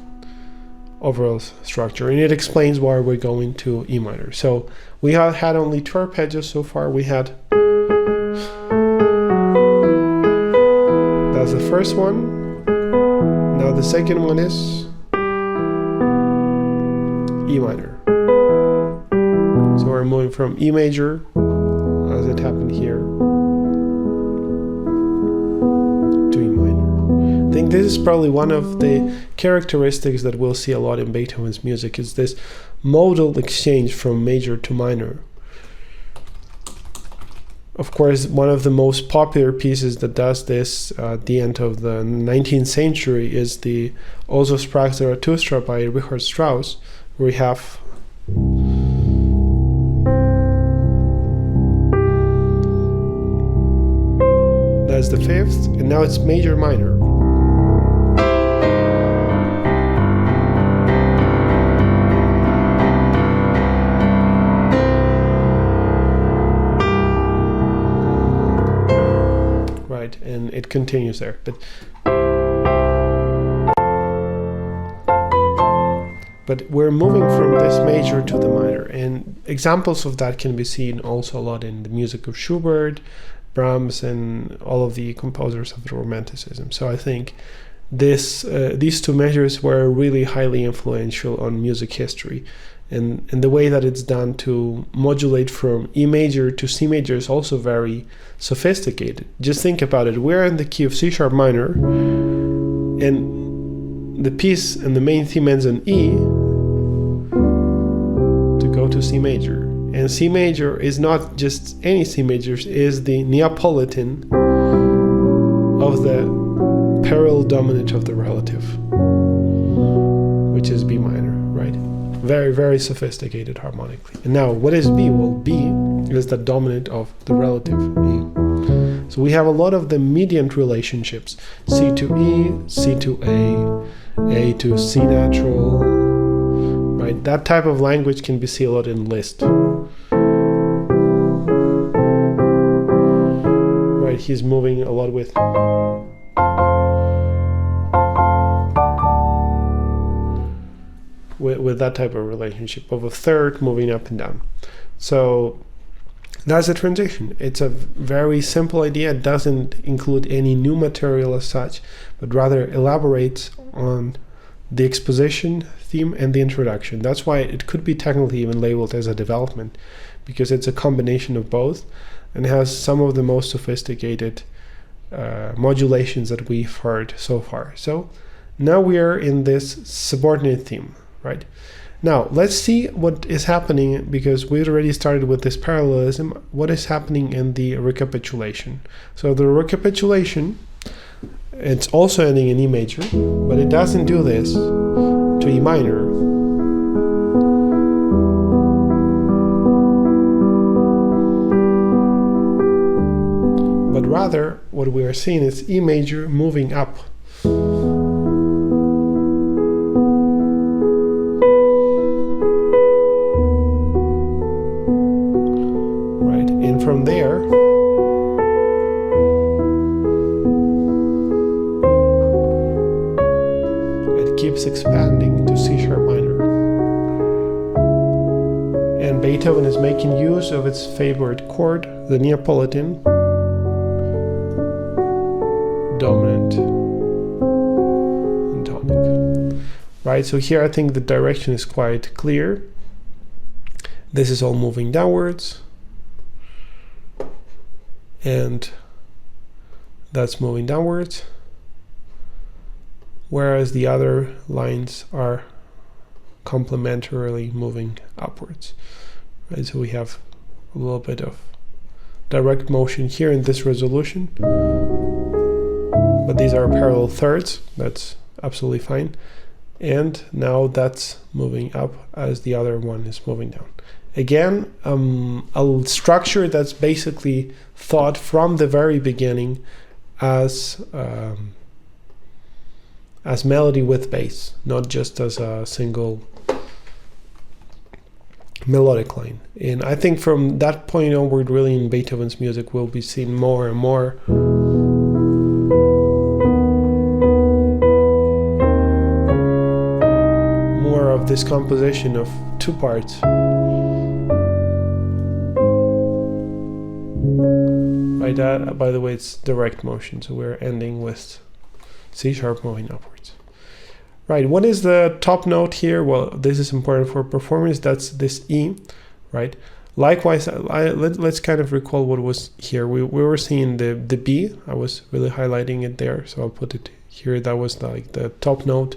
overall structure, and it explains why we're going to E minor. So we have had only 2 arpeggios so far. We had, that's the first one. Now the second one is E minor. So we're moving from E major, as it happened here, to E minor. I think this is probably one of the characteristics that we'll see a lot in Beethoven's music, is this modal exchange from major to minor. Of course, one of the most popular pieces that does this at the end of the 19th century is the Also sprach Zarathustra by Richard Strauss, where we have that's the fifth, and now it's major minor. Right, and it continues there. But we're moving from this major to the minor, and examples of that can be seen also a lot in the music of Schubert, Brahms, and all of the composers of the Romanticism. So I think these two measures were really highly influential on music history, and the way that it's done to modulate from E major to C major is also very sophisticated. Just think about it. We're in the key of C sharp minor, and the piece and the main theme ends on E to go to C major. And C major is not just any C major, is the Neapolitan of the parallel dominant of the relative, which is B minor, right? Very, very sophisticated harmonically. And now, what is B? Well, B is the dominant of the relative E. So we have a lot of the mediant relationships, C to E, C to A to C natural, right? That type of language can be seen a lot in Liszt. Right, he's moving a lot with that type of relationship of a third moving up and down. So that's a transition. It's a very simple idea. It doesn't include any new material as such, but rather elaborates on the exposition theme and the introduction. That's why it could be technically even labeled as a development, because it's a combination of both and has some of the most sophisticated modulations that we've heard so far. So now we are in this subordinate theme, right? Now, let's see what is happening, because we already started with this parallelism. What is happening in the recapitulation? So the recapitulation, it's also ending in E major, but it doesn't do this to E minor. But rather, what we are seeing is E major moving up. From there, it keeps expanding to C sharp minor. And Beethoven is making use of its favorite chord, the Neapolitan, dominant, and tonic. Right, so here I think the direction is quite clear. This is all moving downwards, and that's moving downwards, whereas the other lines are complementarily moving upwards. Right, so we have a little bit of direct motion here in this resolution, but these are parallel thirds. That's absolutely fine. And now that's moving up as the other one is moving down. Again, a structure that's basically thought from the very beginning as melody with bass, not just as a single melodic line. And I think from that point onward, really in Beethoven's music, we'll be seeing more and more of this composition of two parts. Right, that, by the way, it's direct motion, so we're ending with C sharp moving upwards. Right, what is the top note here? Well, this is important for performance. That's this E, right? Likewise, let's kind of recall what was here. We were seeing the B. I was really highlighting it there, so I'll put it Here that was like the top note.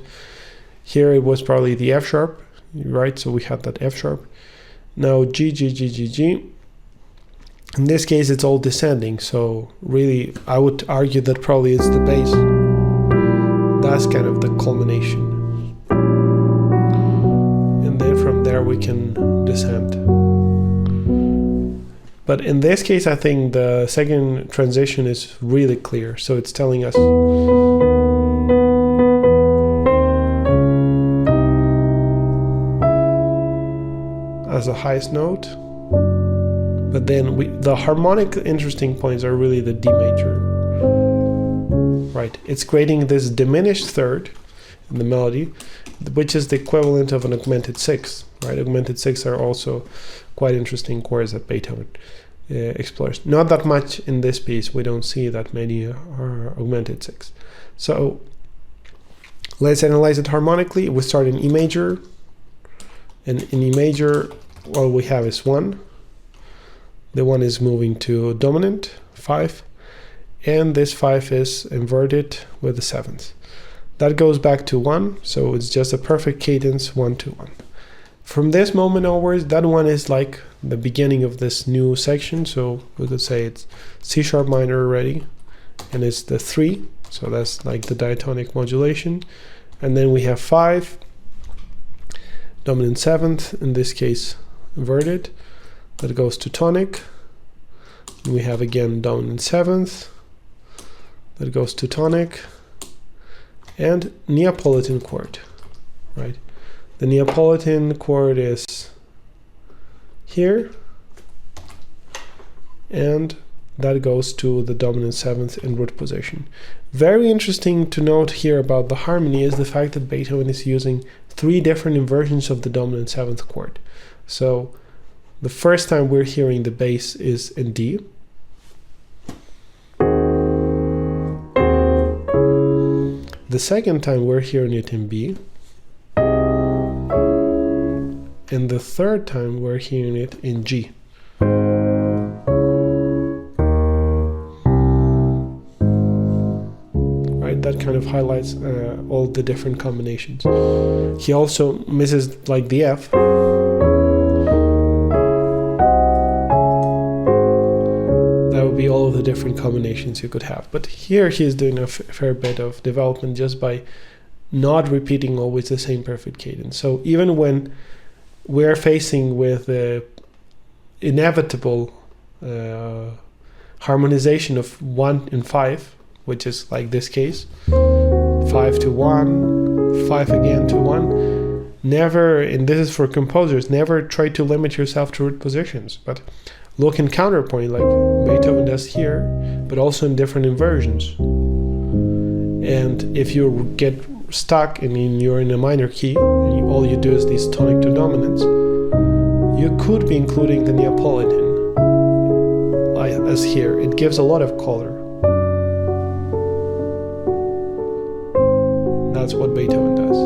Here it was probably the F sharp, right? So we had that F sharp. Now G, G, G, G, G. In this case, it's all descending. So really, I would argue that probably it's the bass. That's kind of the culmination. And then from there we can descend. But in this case, I think the second transition is really clear. So it's telling us as the highest note. But then the harmonic interesting points are really the D major. Right, it's creating this diminished third in the melody, which is the equivalent of an augmented sixth. Right, augmented sixths are also quite interesting chords that Beethoven explores. Not that much in this piece. We don't see that many are augmented sixths. So let's analyze it harmonically. We start in E major, and in E major, all we have is 1. The 1 is moving to dominant 5. And this 5 is inverted with the 7th. That goes back to 1, so it's just a perfect cadence 1 to 1. From this moment onwards, that 1 is like the beginning of this new section, so we could say it's C sharp minor already, and it's the 3, so that's like the diatonic modulation. And then we have 5, dominant 7th, in this case inverted, that goes to tonic. And we have again dominant 7th, that goes to tonic, and Neapolitan chord, right? The Neapolitan chord is here, and that goes to the dominant 7th in root position. Very interesting to note here about the harmony is the fact that Beethoven is using 3 different inversions of the dominant 7th chord. So the first time we're hearing the bass is in D. The second time we're hearing it in B. And the third time we're hearing it in G. Right, that kind of highlights all the different combinations. He also misses like the F. That would be all of the different combinations you could have. But here he is doing a fair bit of development just by not repeating always the same perfect cadence. So even when we're facing with the inevitable harmonization of 1 and 5, which is like this case, 5 to 1, 5 again to 1, never, and this is for composers, never try to limit yourself to root positions, but look in counterpoint like Beethoven does here, but also in different inversions. And if you get stuck and you're in a minor key, and all you do is these tonic to dominants, you could be including the Neapolitan as here. It gives a lot of color. That's what Beethoven does.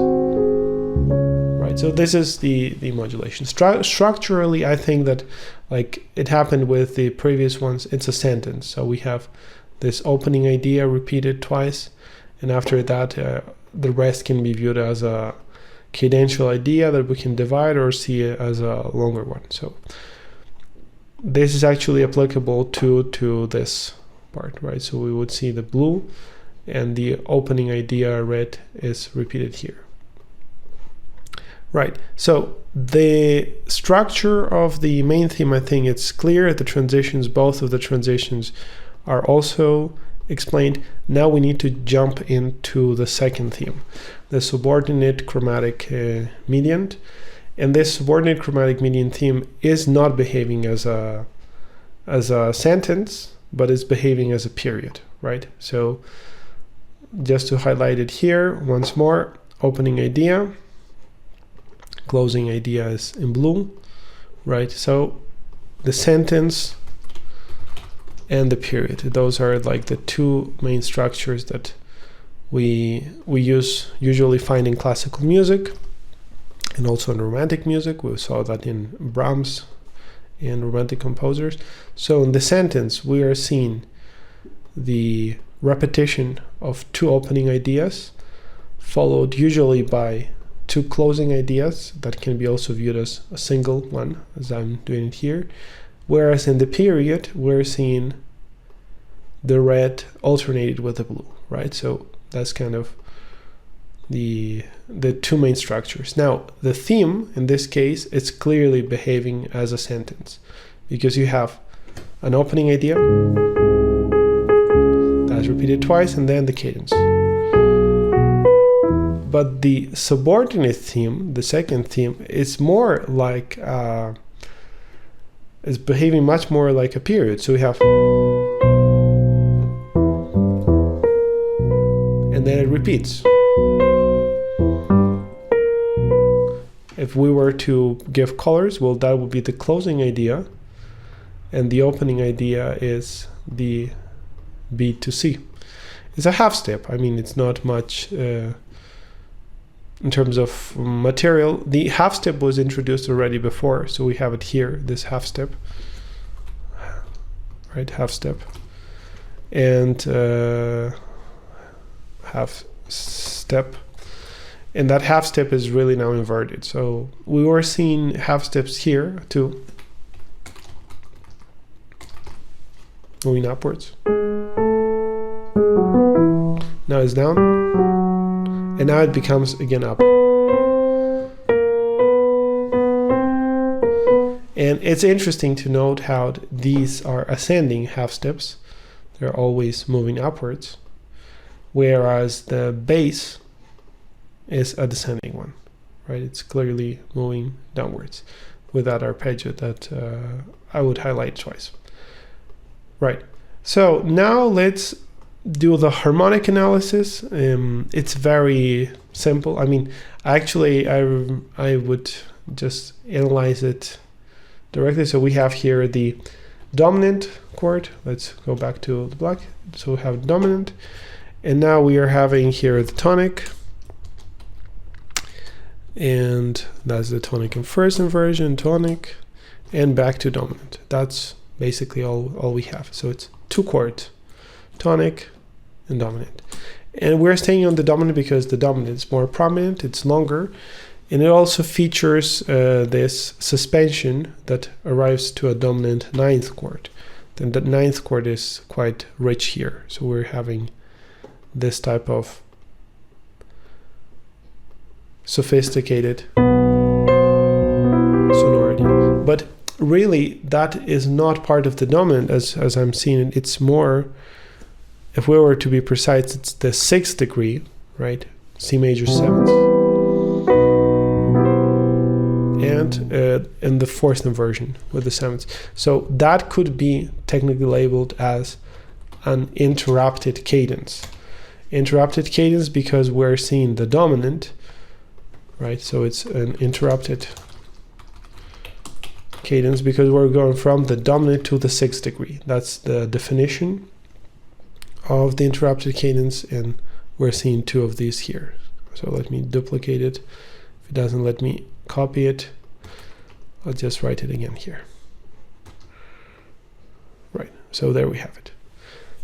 Right, so this is the modulation. Structurally, I think that like it happened with the previous ones, it's a sentence. So we have this opening idea repeated twice, and after that the rest can be viewed as a cadential idea that we can divide or see it as a longer one. So this is actually applicable to this part, right? So we would see the blue, and the opening idea red is repeated here. Right, so the structure of the main theme, I think it's clear. The transitions, both of the transitions are also explained. Now we need to jump into the second theme, the subordinate chromatic mediant. And this subordinate chromatic mediant theme is not behaving as a sentence, but is behaving as a period, right? So just to highlight it here once more, opening idea, closing idea is in blue, right? So the sentence and the period, those are like the 2 main structures that we usually find in classical music and also in romantic music. We saw that in Brahms and romantic composers. So in the sentence, we are seeing the repetition of two opening ideas, followed usually by two closing ideas that can be also viewed as a single one, as I'm doing it here. Whereas in the period, we're seeing the red alternated with the blue, right? So that's kind of the two main structures. Now, the theme, in this case, it's clearly behaving as a sentence, because you have an opening idea that's repeated twice, and then the cadence. But the subordinate theme, the second theme, is more like, is behaving much more like a period. So we have, and then it repeats. If we were to give colors, well, that would be the closing idea, and the opening idea is the B to C. It's a half step. I mean, it's not much in terms of material. The half step was introduced already before, so we have it here, this half step, right? Half step, and half step. And that half step is really now inverted. So we were seeing half steps here too, moving upwards. Now it's down, and now it becomes again up. And it's interesting to note how these are ascending half steps. They're always moving upwards, whereas the bass is a descending one, right? It's clearly moving downwards with that arpeggio that I would highlight twice. Right, so now let's do the harmonic analysis. It's very simple. I mean, actually, I would just analyze it directly. So we have here the dominant chord. Let's go back to the black. So we have dominant, and now we are having here the tonic, and that's the tonic in first inversion, tonic, and back to dominant. That's basically all we have. So it's two chords, tonic and dominant. And we're staying on the dominant because the dominant is more prominent, it's longer, and it also features this suspension that arrives to a dominant ninth chord. Then the ninth chord is quite rich here. So we're having this type of sophisticated sonority. But really, that is not part of the dominant as I'm seeing it. It's more, if we were to be precise, it's the 6th degree, right? C major 7th. And in the 4th inversion with the 7th. So that could be technically labeled as an interrupted cadence. Interrupted cadence because we're seeing the dominant, right? So it's an interrupted cadence because we're going from the dominant to the 6th degree. That's the definition of the interrupted cadence, and we're seeing two of these here. So let me duplicate it. If it doesn't let me copy it, I'll just write it again here. Right, so there we have it.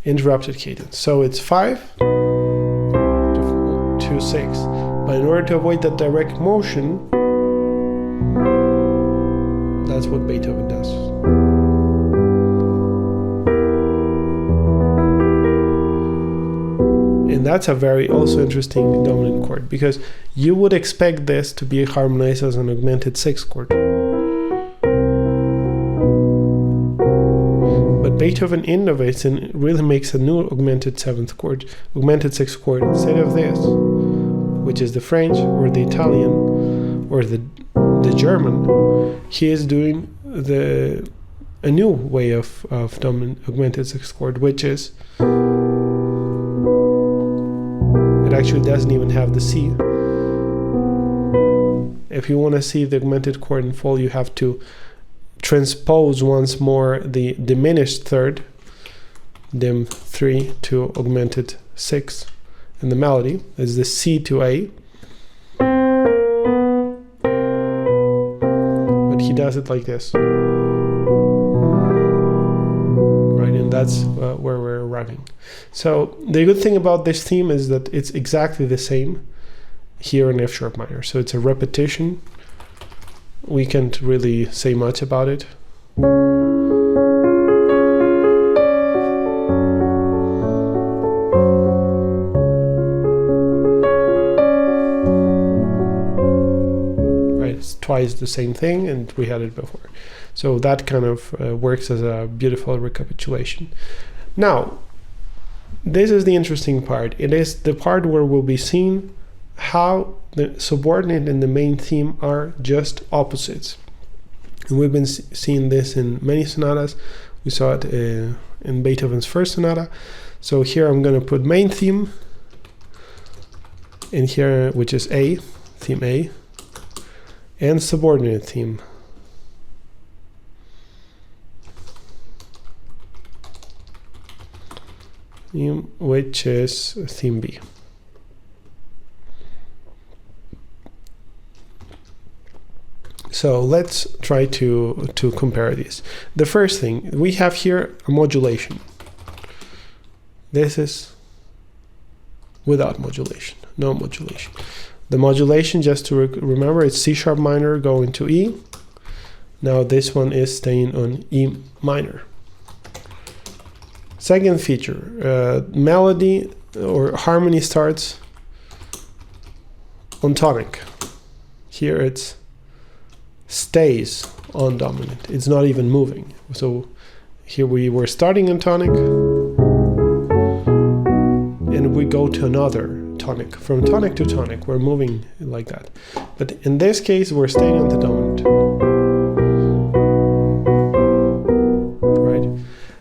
Interrupted cadence. So it's 5 to 6. But in order to avoid that direct motion, that's what Beethoven does. And that's a very also interesting dominant chord, because you would expect this to be harmonized as an augmented 6th chord. But Beethoven innovates and really makes a new augmented 7th chord, augmented 6th chord. Instead of this, which is the French or the Italian or the German, he is doing a new way of dominant augmented 6th chord, which is, it actually doesn't even have the C. If you want to see the augmented chord in full, you have to transpose once more the diminished third, dim 3 to augmented 6, and the melody is the C to A. But he does it like this. Right, and that's where we're arriving. So the good thing about this theme is that it's exactly the same here in F sharp minor. So it's a repetition. We can't really say much about it. Right, it's twice the same thing, and we had it before. So that kind of works as a beautiful recapitulation. Now, this is the interesting part. It is the part where we'll be seeing how the subordinate and the main theme are just opposites. And we've been seeing this in many sonatas. We saw it in Beethoven's first sonata. So here I'm going to put main theme in here, which is A, theme A, and subordinate theme. Which is theme B. So let's try to compare these. The first thing, we have here a modulation. This is without modulation, no modulation. The modulation, just to remember, it's C sharp minor going to E. Now this one is staying on E minor. Second feature, melody or harmony starts on tonic. Here it stays on dominant. It's not even moving. So here we were starting on tonic, and we go to another tonic. From tonic to tonic, we're moving like that. But in this case, we're staying on the dominant.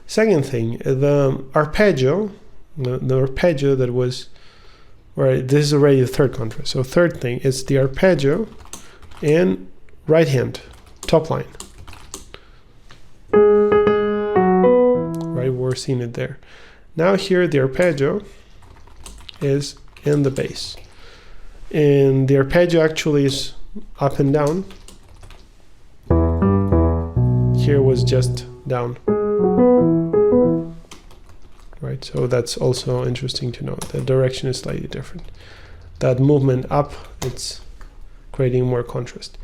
Second thing, the arpeggio, the arpeggio that was, right, this is already the third contrast. So third thing is the arpeggio and right hand, top line. Right, we're seeing it there. Now here the arpeggio is in the bass. And the arpeggio actually is up and down. Here was just down. Right, so that's also interesting to note. The direction is slightly different. That movement up, it's creating more contrast.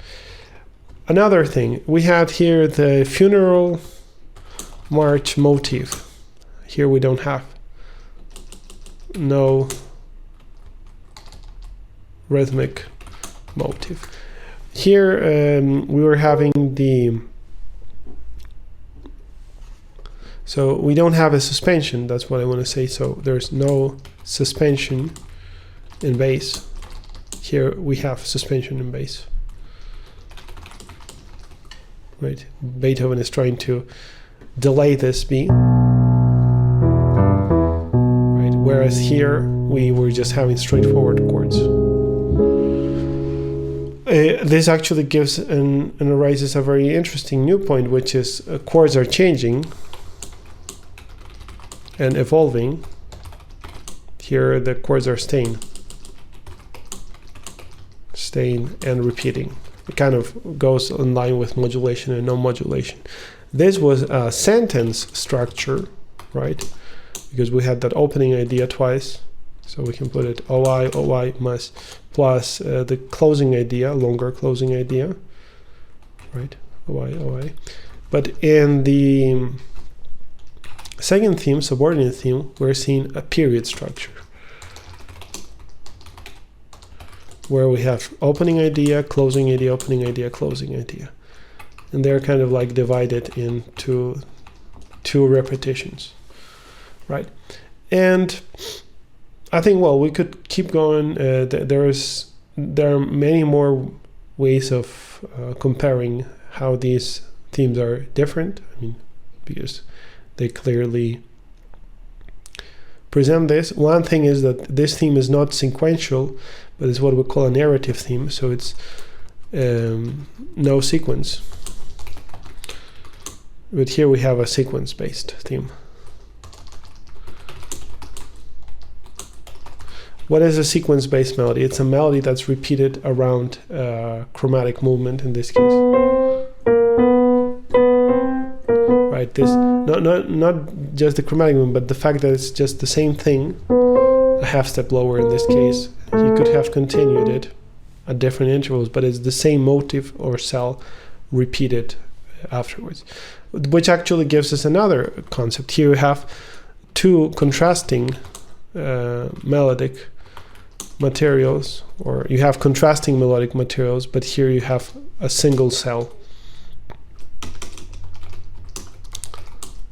Another thing, we had here the funeral march motif. Here we don't have. No rhythmic motif. Here we were having the... So we don't have a suspension, that's what I want to say. So there's no suspension in bass. Here we have suspension in bass. Right? Beethoven is trying to delay this B. Right? Whereas here we were just having straightforward chords. This actually gives and arises a very interesting new point, which is chords are changing and evolving. Here the chords are staying and repeating. It kind of goes in line with modulation and no modulation. This was a sentence structure, right? Because we had that opening idea twice, so we can put it OI must plus the closing idea, longer closing idea, right? OI. But in the second theme, subordinate theme, we're seeing a period structure where we have opening idea, closing idea, opening idea, closing idea. And they're kind of like divided into two repetitions, right? And I think, well, we could keep going. There are many more ways of comparing how these themes are different. I mean, because they clearly present this. One thing is that this theme is not sequential, but it's what we call a narrative theme. So it's no sequence. But here we have a sequence-based theme. What is a sequence-based melody? It's a melody that's repeated around chromatic movement in this case. Right, like this, not just the chromatic movement, but the fact that it's just the same thing, a half step lower in this case. You could have continued it at different intervals, but it's the same motive or cell repeated afterwards, which actually gives us another concept. Here we have two contrasting melodic materials, or you have contrasting melodic materials, but here you have a single cell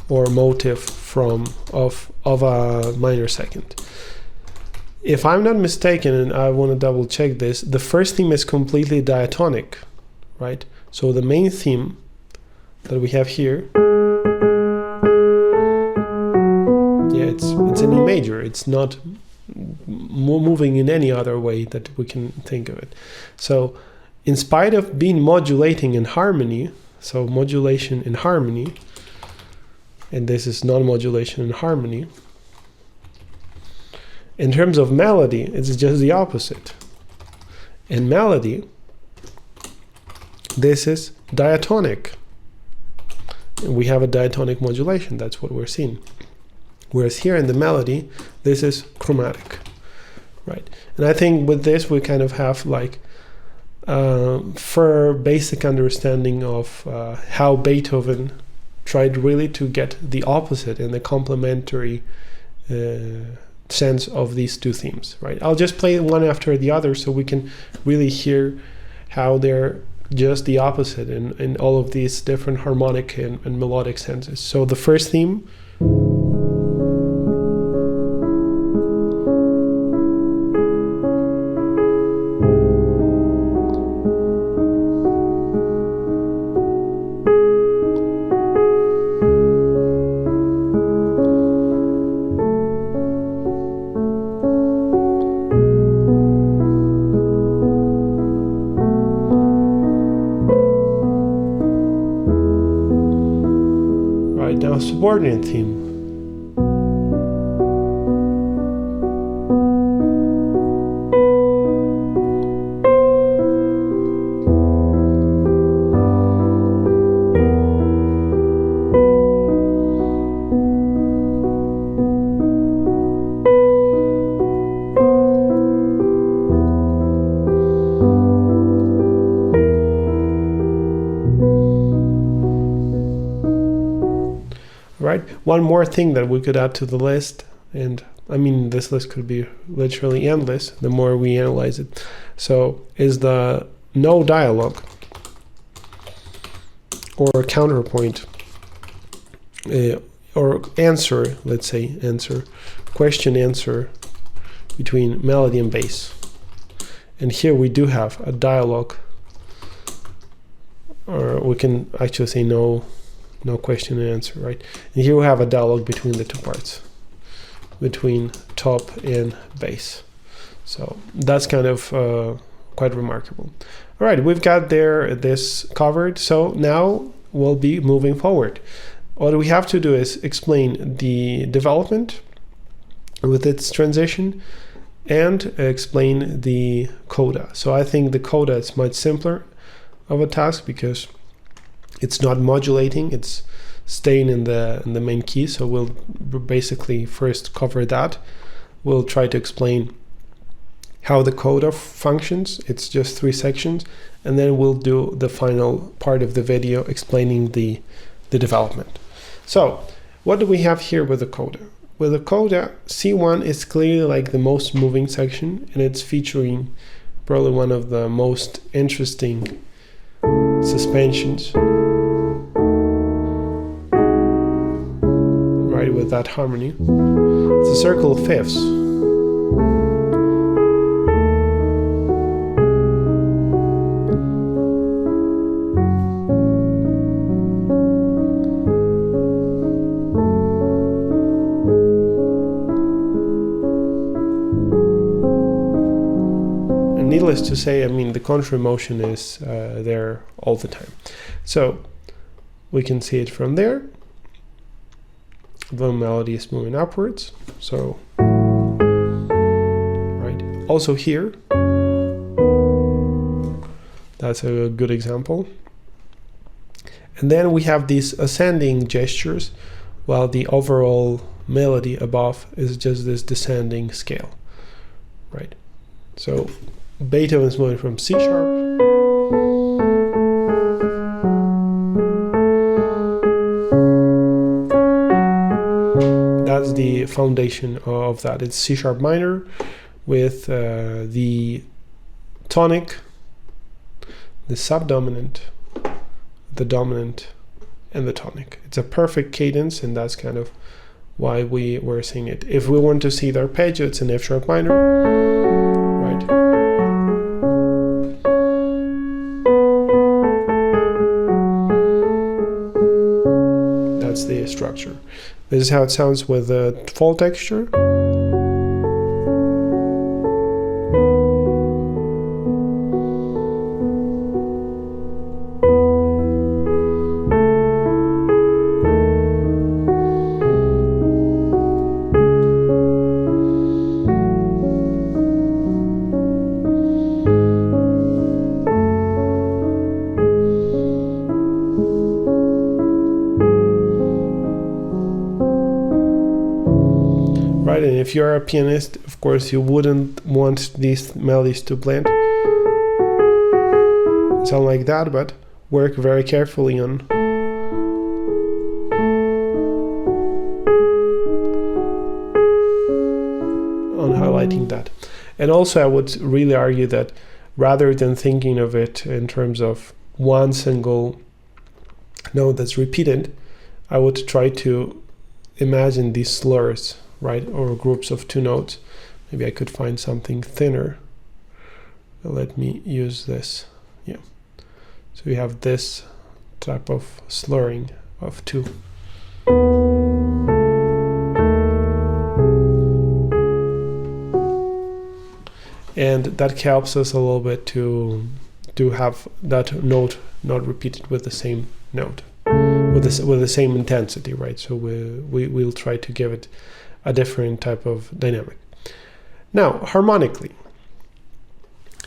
or motive of a minor second. If I'm not mistaken, and I want to double check this, the first theme is completely diatonic, right? So the main theme that we have here, yeah, it's an E major. It's not moving in any other way that we can think of it. So in spite of being modulating in harmony, so modulation in harmony, and this is non-modulation in harmony, in terms of melody, it's just the opposite. In melody, this is diatonic. We have a diatonic modulation, that's what we're seeing. Whereas here in the melody, this is chromatic, right? And I think with this, we kind of have like for basic understanding of how Beethoven tried really to get the opposite and the complementary sense of these two themes, right? I'll just play one after the other so we can really hear how they're just the opposite in all of these different harmonic and melodic senses. So the first theme, subordinate theme. Right? One more thing that we could add to the list, and I mean this list could be literally endless the more we analyze it, so is the no dialogue or counterpoint or answer, let's say answer, question answer between melody and bass. And here we do have a dialogue, or we can actually say no question and answer, right? And here we have a dialogue between the two parts, between top and bass. So that's kind of quite remarkable. All right, we've got this covered. So now we'll be moving forward. What we have to do is explain the development with its transition and explain the coda. So I think the coda is much simpler of a task because it's not modulating, it's staying in the main key. So we'll basically first cover that. We'll try to explain how the coda functions. It's just 3 sections, and then we'll do the final part of the video explaining the development. So what do we have here with the coda? With the coda, C1 is clearly like the most moving section, and it's featuring probably one of the most interesting suspensions, right, with that harmony. It's a circle of fifths. And needless to say, I mean, the contrary motion is there all the time. So we can see it from there. The melody is moving upwards. So, right. Also here, that's a good example. And then we have these ascending gestures, while the overall melody above is just this descending scale, right? So Beethoven's moving from C sharp that's the foundation of that. It's C sharp minor with the tonic, the subdominant, the dominant, and the tonic. It's a perfect cadence, and that's kind of why we were seeing it. If we want to see the arpeggio, it's an F sharp minor, right? That's the structure. This is how it sounds with the fall texture. And if you're a pianist, of course, you wouldn't want these melodies to blend, sound like that, but work very carefully on highlighting that. And also I would really argue that rather than thinking of it in terms of one single note that's repeated, I would try to imagine these slurs, right, or groups of two notes. Maybe I could find something thinner. Let me use this. Yeah. So we have this type of slurring of two. And that helps us a little bit to have that note not repeated with the same note, with the same intensity, right? So we'll try to give it a different type of dynamic. Now, harmonically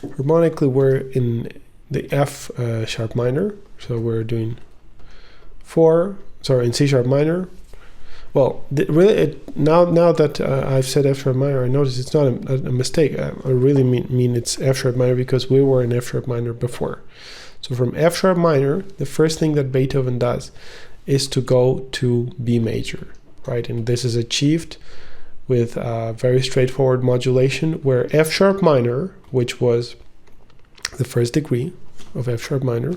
we're in the F sharp minor, so we're doing in C sharp minor. Well, now that I've said F sharp minor, I notice it's not a mistake. I really mean it's F sharp minor because we were in F sharp minor before. So from F sharp minor, the first thing that Beethoven does is to go to B major, right? And this is achieved with a very straightforward modulation where F sharp minor, which was the first degree of F sharp minor,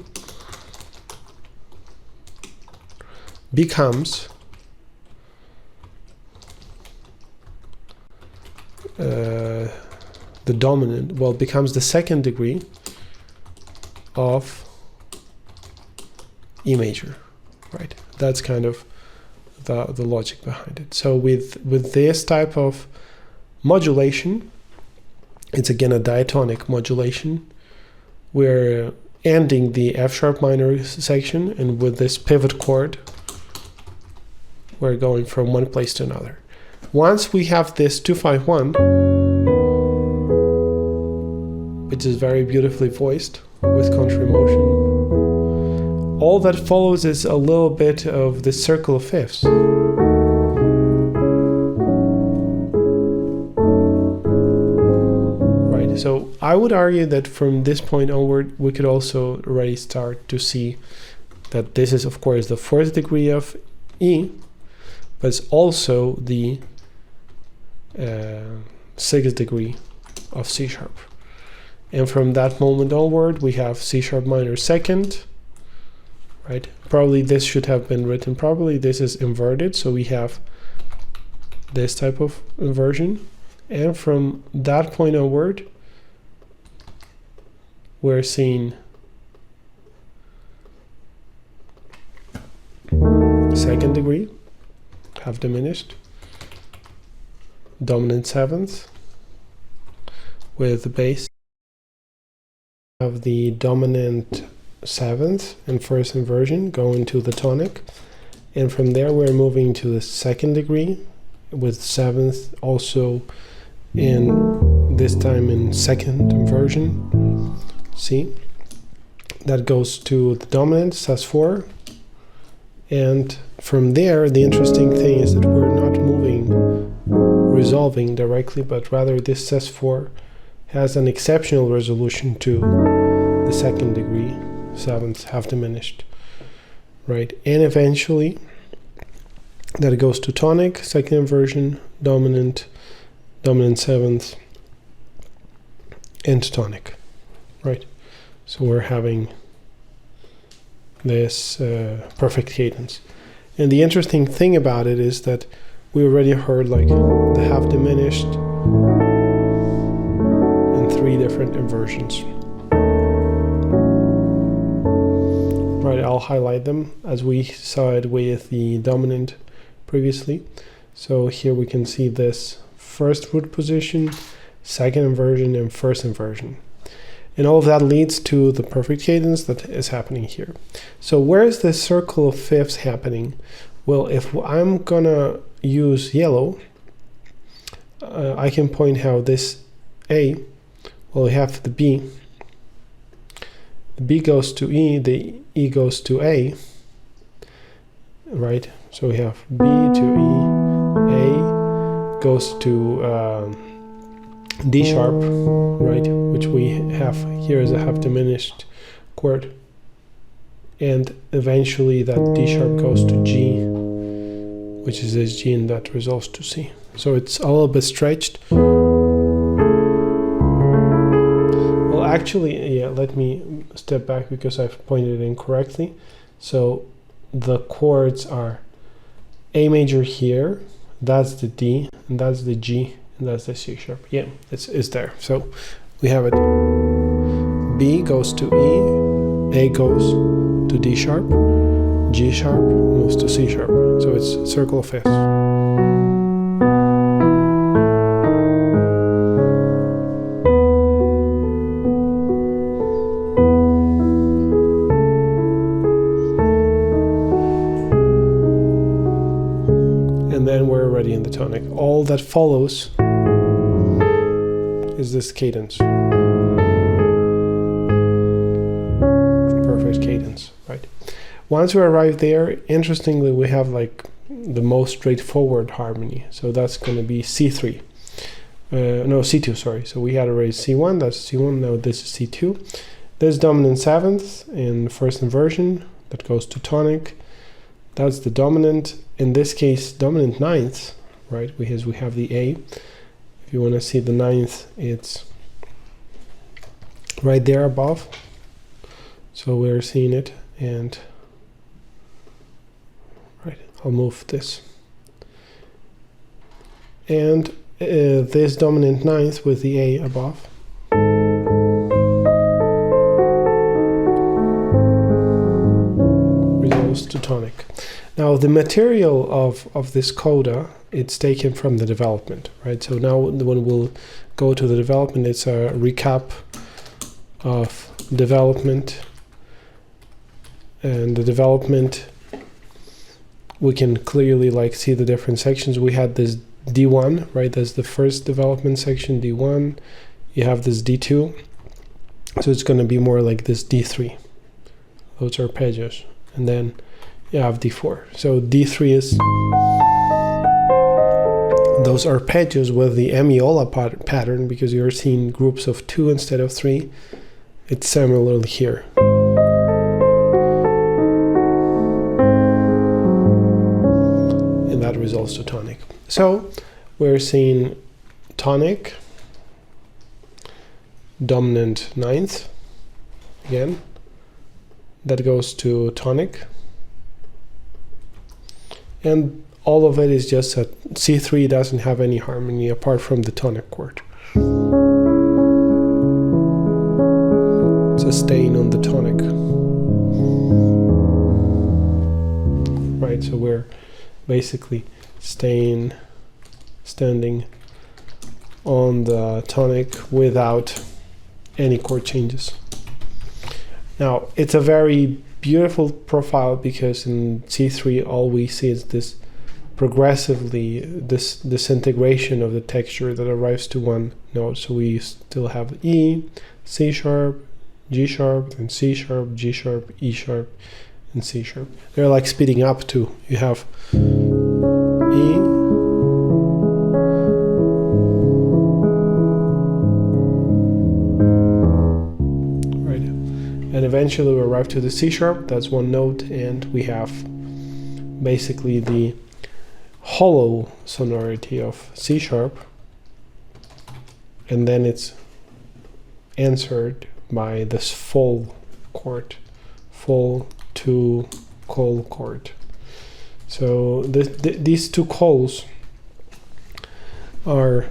becomes the dominant, well, becomes the second degree of E major, right? That's kind of the logic behind it. So with this type of modulation, it's again a diatonic modulation. We're ending the F sharp minor section, and with this pivot chord, we're going from one place to another. Once we have this 251, which is very beautifully voiced with contra motion, all that follows is a little bit of the circle of fifths. Right, so I would argue that from this point onward, we could also already start to see that this is, of course, the fourth degree of E, but it's also the sixth degree of C sharp. And from that moment onward, we have C sharp minor second, right? Probably this should have been written properly. This is inverted, so we have this type of inversion. And from that point onward, we're seeing second degree have diminished, dominant seventh with the bass of the dominant seventh and first inversion going to the tonic, and from there we're moving to the second degree with seventh also in this time in second inversion. See, that goes to the dominant sus4, And from there, the interesting thing is that we're not resolving directly, but rather this sus4 has an exceptional resolution to the second degree, seventh, half diminished, right? And eventually, that goes to tonic, second inversion, dominant, dominant seventh, and tonic, right? So we're having this perfect cadence. And the interesting thing about it is that we already heard like the half diminished in 3 different inversions. Right, I'll highlight them as we saw it with the dominant previously. So here we can see this first root position, second inversion, and first inversion. And all of that leads to the perfect cadence that is happening here. So where is this circle of fifths happening? Well, if I'm gonna use yellow, I can point how this A, well, we have the B goes to E, the E goes to A, right? So we have B to E, A goes to D sharp, right, which we have here as a half diminished chord, and eventually that D sharp goes to G, which is this G, and that resolves to C. So it's a little bit stretched. Well, actually, yeah, let me step back because I've pointed it incorrectly. So the chords are A major here, that's the D, and that's the G, and that's the C sharp. Yeah, it's there. So we have it. B goes to E, A goes to D sharp, G sharp moves to C sharp. So it's circle of fifths. And then we're already in the tonic. All that follows is this cadence. Perfect cadence, right? Once we arrive there, interestingly, we have like the most straightforward harmony. So that's going to be C3. No, C2, sorry. So we had already C1, that's C1, now this is C2. There's dominant seventh in first inversion, that goes to tonic. That's the dominant, in this case, dominant ninth, right? Because we have the A. If you want to see the ninth, it's right there above. So we're seeing it, and right, I'll move this. And this dominant ninth with the A above. Resolves to tonic. Now the material of this coda, it's taken from the development, right? So now when we'll go to the development, it's a recap of development. And the development, we can clearly like see the different sections. We had this D1, right? That's the first development section, D1. You have this D2. So it's going to be more like this D3. Those are arpeggios. And then you have D4. So D3 is those arpeggios with the Amiola pattern, because you're seeing groups of 2 instead of 3. It's similarly here. And that resolves to tonic. So we're seeing tonic, dominant ninth, again, that goes to tonic. And all of it is just that C3 doesn't have any harmony apart from the tonic chord. It's a stain on the tonic. Right, so we're basically standing on the tonic without any chord changes. Now, it's a very beautiful profile because in C3 all we see is this progressively this disintegration of the texture that arrives to one note. So we still have E, C sharp, G sharp, then C sharp, G sharp, E sharp, in C sharp. They're like speeding up too. You have E, right, and eventually we arrive to the C sharp. That's one note, and we have basically the hollow sonority of C sharp, and then it's answered by this full chord, full to call chord. So these two calls are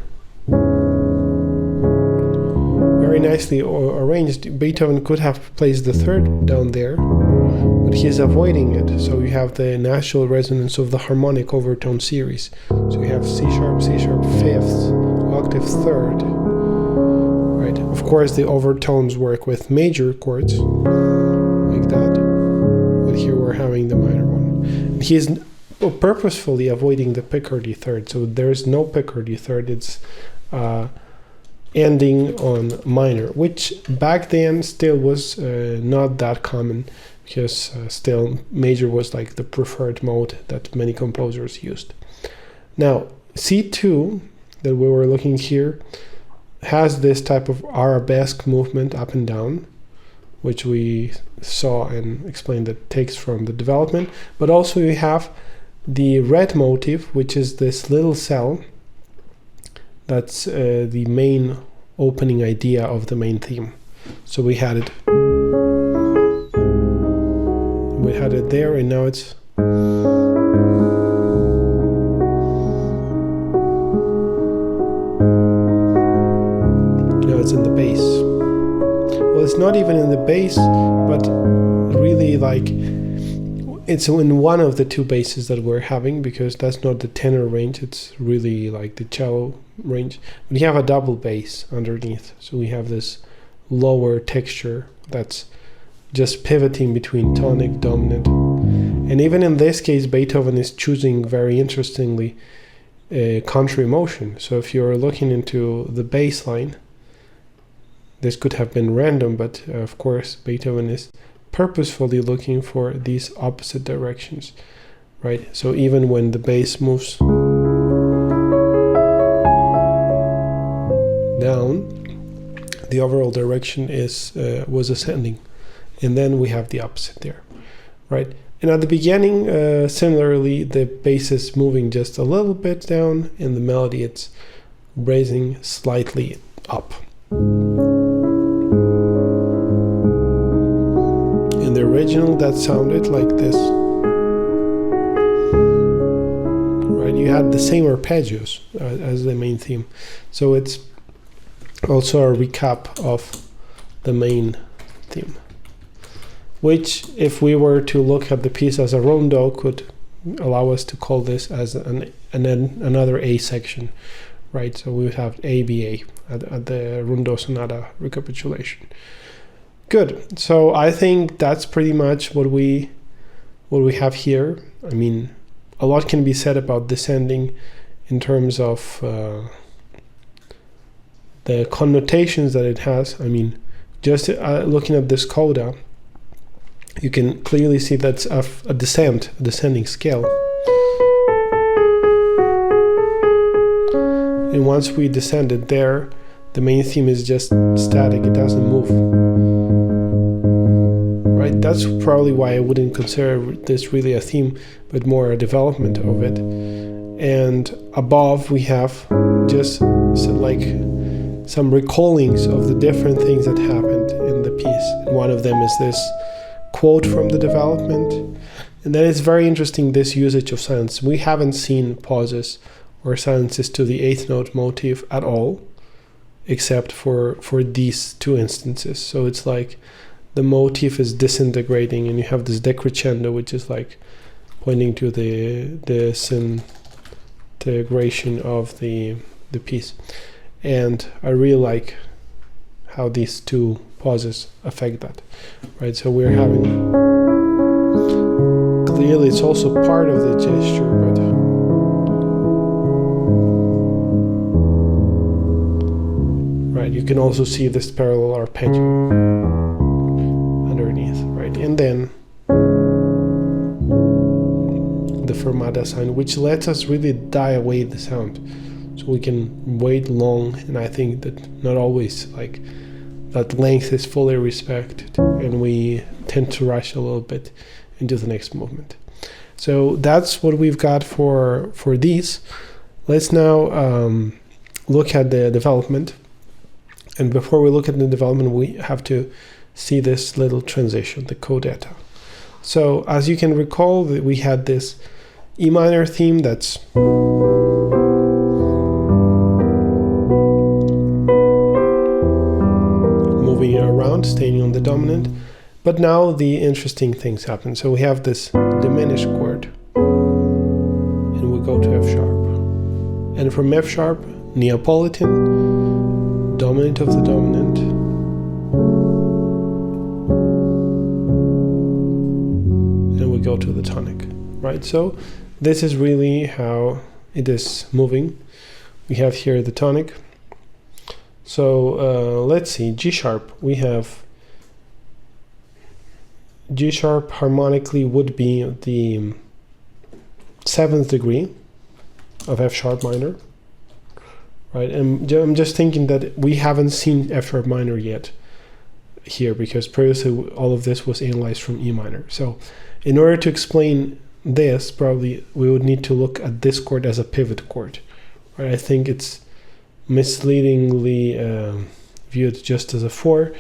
very nicely arranged. Beethoven could have placed the third down there, but he's avoiding it. So you have the natural resonance of the harmonic overtone series. So you have C sharp, fifth, octave third. Right. Of course, the overtones work with major chords like that, but here we're having the minor one. And he's purposefully avoiding the Picardy third, so there's no Picardy third. It's ending on minor, which back then still was not that common, because still major was like the preferred mode that many composers used. Now C2 that we were looking here has this type of arabesque movement up and down, which we saw and explained that takes from the development, but also you have the red motif, which is this little cell. That's the main opening idea of the main theme. So we had it there, and now it's in the bass. Well, it's not even in the bass, but really like it's in one of the two basses that we're having, because that's not the tenor range, it's really like the cello range. But you have a double bass underneath, so we have this lower texture that's just pivoting between tonic, dominant. And even in this case, Beethoven is choosing very interestingly contrary motion. So if you're looking into the bass line, this could have been random, but of course Beethoven is purposefully looking for these opposite directions, right? So even when the bass moves down, the overall direction was ascending, and then we have the opposite there, right? And at the beginning, similarly, the bass is moving just a little bit down, and the melody it's raising slightly up. In the original, that sounded like this. Right, you had the same arpeggios as the main theme. So it's also a recap of the main theme, which, if we were to look at the piece as a rondo, could allow us to call this as another A section, right? So we would have ABA at the Rondo Sonata recapitulation. Good. So I think that's pretty much what we have here. I mean, a lot can be said about descending in terms of the connotations that it has. I mean, just looking at this coda, you can clearly see that's a descending scale. And once we descended there, the main theme is just static, it doesn't move. Right? That's probably why I wouldn't consider this really a theme, but more a development of it. And above we have just like some recallings of the different things that happened in the piece. And one of them is this quote from the development. And then it's very interesting, this usage of silence. We haven't seen pauses or silences to the eighth note motif at all, except for these two instances. So it's like the motif is disintegrating, and you have this decrescendo, which is like pointing to the disintegration of the piece. And I really like how these two pauses affect that, right? So we're having, clearly it's also part of the gesture, but right, you can also see this parallel arpeggio underneath, right? And then the fermata sign, which lets us really die away the sound. So we can wait long, and I think that not always like that length is fully respected, and we tend to rush a little bit into the next movement. So that's what we've got for these. Let's now look at the development. And before we look at the development, we have to see this little transition, the Codetta. So as you can recall, that we had this E minor theme that's moving around, staying on the dominant. But now the interesting things happen. So we have this diminished chord, and we go to F sharp. And from F sharp, Neapolitan, dominant of the dominant, and we go to the tonic, right? So this is really how it is moving. We have here the tonic. So let's see, G sharp, we have G sharp harmonically would be the 7th degree of F sharp minor, right? And I'm just thinking that we haven't seen F sharp minor yet here, because previously all of this was analyzed from E minor. So in order to explain this, probably we would need to look at this chord as a pivot chord, right? I think it's misleadingly viewed just as a 4.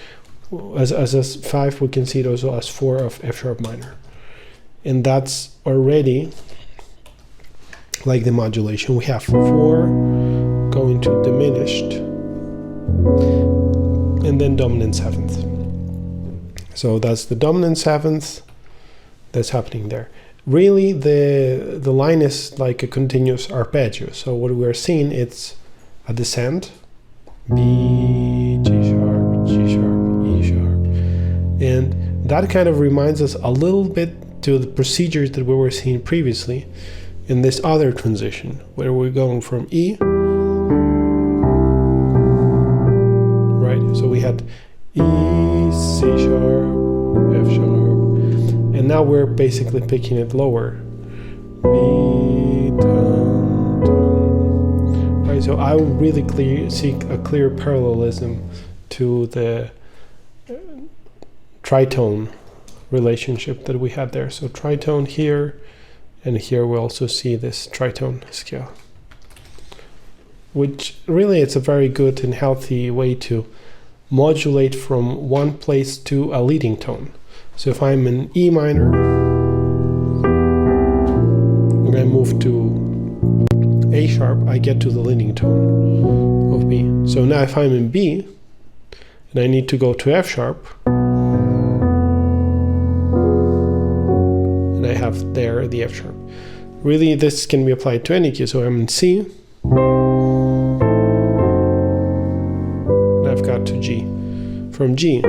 As a 5, we can see it also as 4 of F sharp minor, and that's already like the modulation. We have 4 going to diminished, and then dominant 7th. So that's the dominant 7th that's happening there. Really, the line is like a continuous arpeggio. So what we are seeing, it's a descent, B, G sharp, G sharp, E sharp. And that kind of reminds us a little bit to the procedures that we were seeing previously in this other transition, where we're going from E, right? So we had E, C sharp, F sharp, and now we're basically picking it lower. B, dun, dun. Right, so I would really seek a clear parallelism to the tritone relationship that we had there. So tritone here, and here we also see this tritone scale, which really it's a very good and healthy way to modulate from one place to a leading tone. So if I'm in E minor, and I move to A sharp, I get to the leading tone of B. So now if I'm in B, and I need to go to F sharp, and I have there the F sharp. Really, this can be applied to any key. So I'm in C, and I've got to G. From G,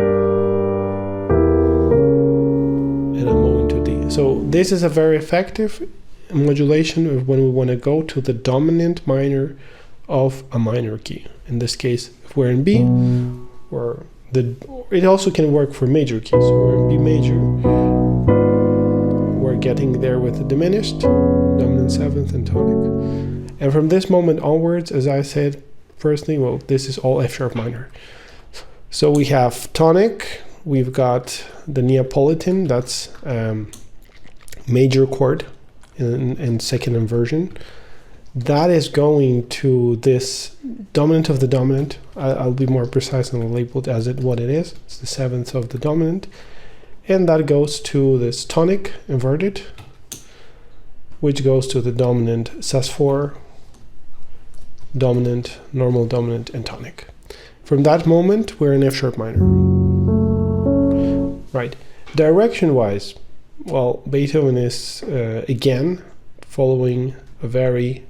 and I'm moving to D. So this is a very effective modulation of when we want to go to the dominant minor of a minor key. In this case, if we're in B, or it also can work for major keys. So we're in B major, we're getting there with the diminished, dominant 7th, and tonic. And from this moment onwards, as I said personally, well, this is all F sharp minor. So we have tonic, we've got the Neapolitan, that's major chord in second inversion. That is going to this dominant of the dominant. I'll be more precise and label it as what it is. It's the 7th of the dominant. And that goes to this tonic inverted, which goes to the dominant sus4, dominant, normal dominant, and tonic. From that moment, we're in F sharp minor. Right. Direction-wise, well, Beethoven is, again, following a very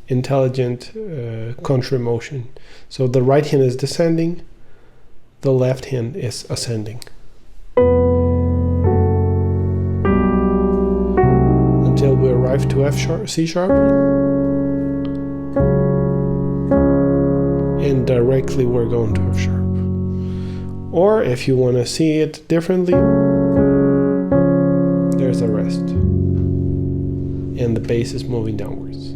intelligent contra motion. So the right hand is descending, the left hand is ascending. Until we arrive to F sharp, C sharp, and directly we're going to F sharp. Or if you want to see it differently, there's a rest. and the bass is moving downwards.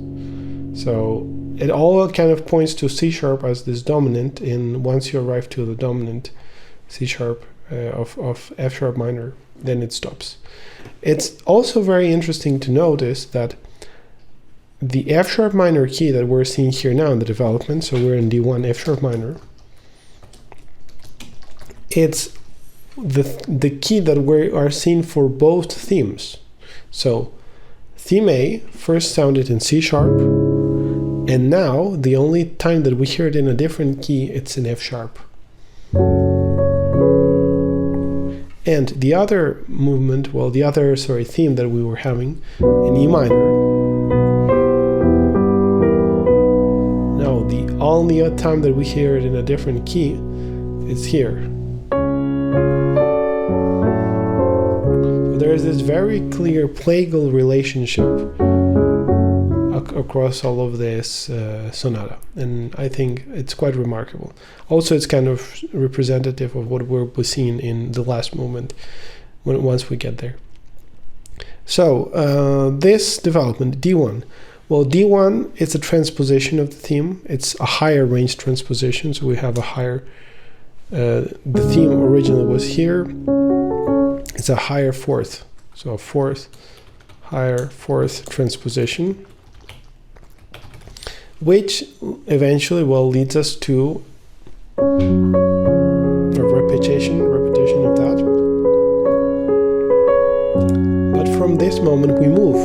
So it all kind of points to C sharp as this dominant, and once you arrive to the dominant C sharp of F sharp minor, then it stops. It's also very interesting to notice that the F sharp minor key that we're seeing here now in the development, so we're in D1 F sharp minor, it's the key that we are seeing for both themes. So theme A first sounded in C sharp, and now the only time that we hear it in a different key, it's in F sharp. And the other movement, well, the other, theme that we were having in E minor, now the only time that we hear it in a different key is here. So there is this very clear plagal relationship across all of this sonata, and I think it's quite remarkable. Also, it's kind of representative of what we're seeing in the last movement once we get there. So this development, D1. Well, D1 is a transposition of the theme. It's a higher range transposition, so we have a higher, the theme originally was here. It's a higher fourth, so a higher fourth transposition, which eventually leads us to a repetition of that. But from this moment we move.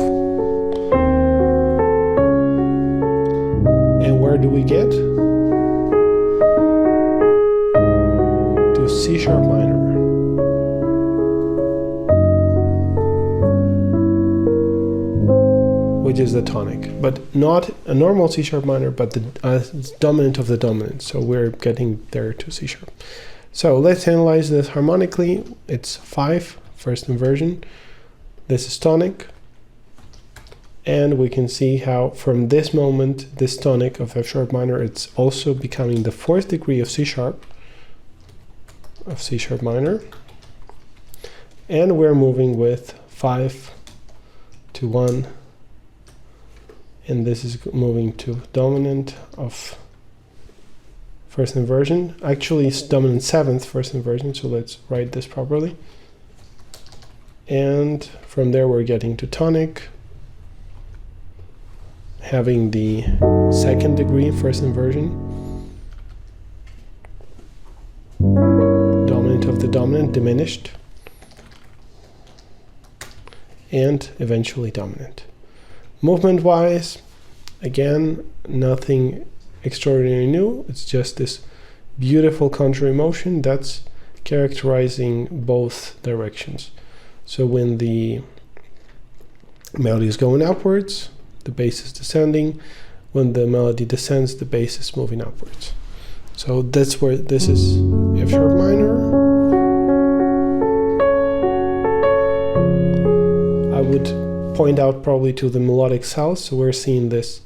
And where do we get? To C sharp minor. Which is the tonic, but not a normal C sharp minor, but the dominant of the dominant. So we're getting there to C sharp. So let's analyze this harmonically. It's 5, first inversion. This is tonic. And we can see how from this moment, this tonic of F sharp minor, it's also becoming the 4th degree of C sharp minor. And we're moving with 5 to 1. And this is moving to dominant of first inversion. Actually, it's dominant 7th first inversion, so let's write this properly. And from there, we're getting to tonic, having the 2nd degree first inversion, dominant of the dominant diminished, and eventually dominant. Movement-wise, again, nothing extraordinary new. It's just this beautiful contrary motion that's characterizing both directions. So when the melody is going upwards, the bass is descending. When the melody descends, the bass is moving upwards. So that's where this is F sharp minor. I would point out probably to the melodic cells. So we're seeing this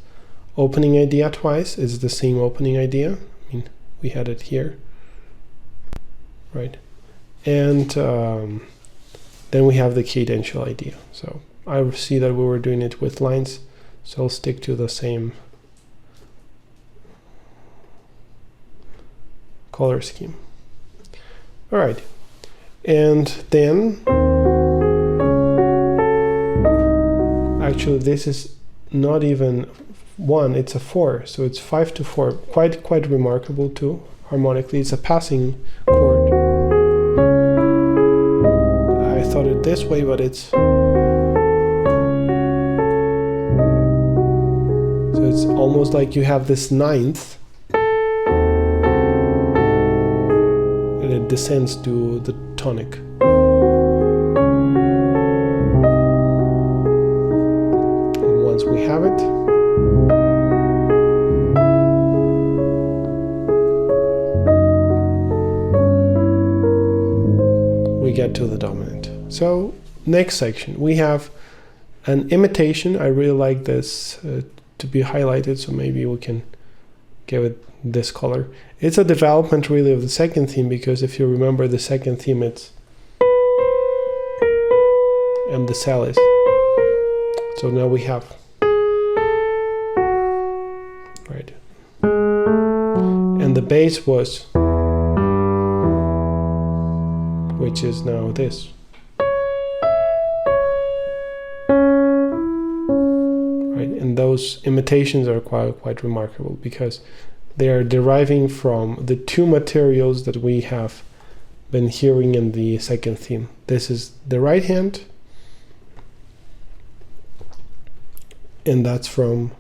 opening idea twice. It's the same opening idea. I mean, we had it here, right? And then we have the cadential idea. So I see that we were doing it with lines, so I'll stick to the same color scheme. All right, and then actually this is not even 1, it's a 4, so it's 5 to 4, quite remarkable too. Harmonically, it's a passing chord. I thought it this way, but it's so it's almost like you have this 9th and it descends to the tonic. And once we have it, we get to the dominant. So next section, we have an imitation. I really like this to be highlighted, so maybe we can give it this color. It's a development really of the second theme, because if you remember the second theme, it's and the cellist. So now we have, right, and the bass was, which is now this. Right, and those imitations are quite remarkable because they are deriving from the two materials that we have been hearing in the second theme. This is the right hand, and that's from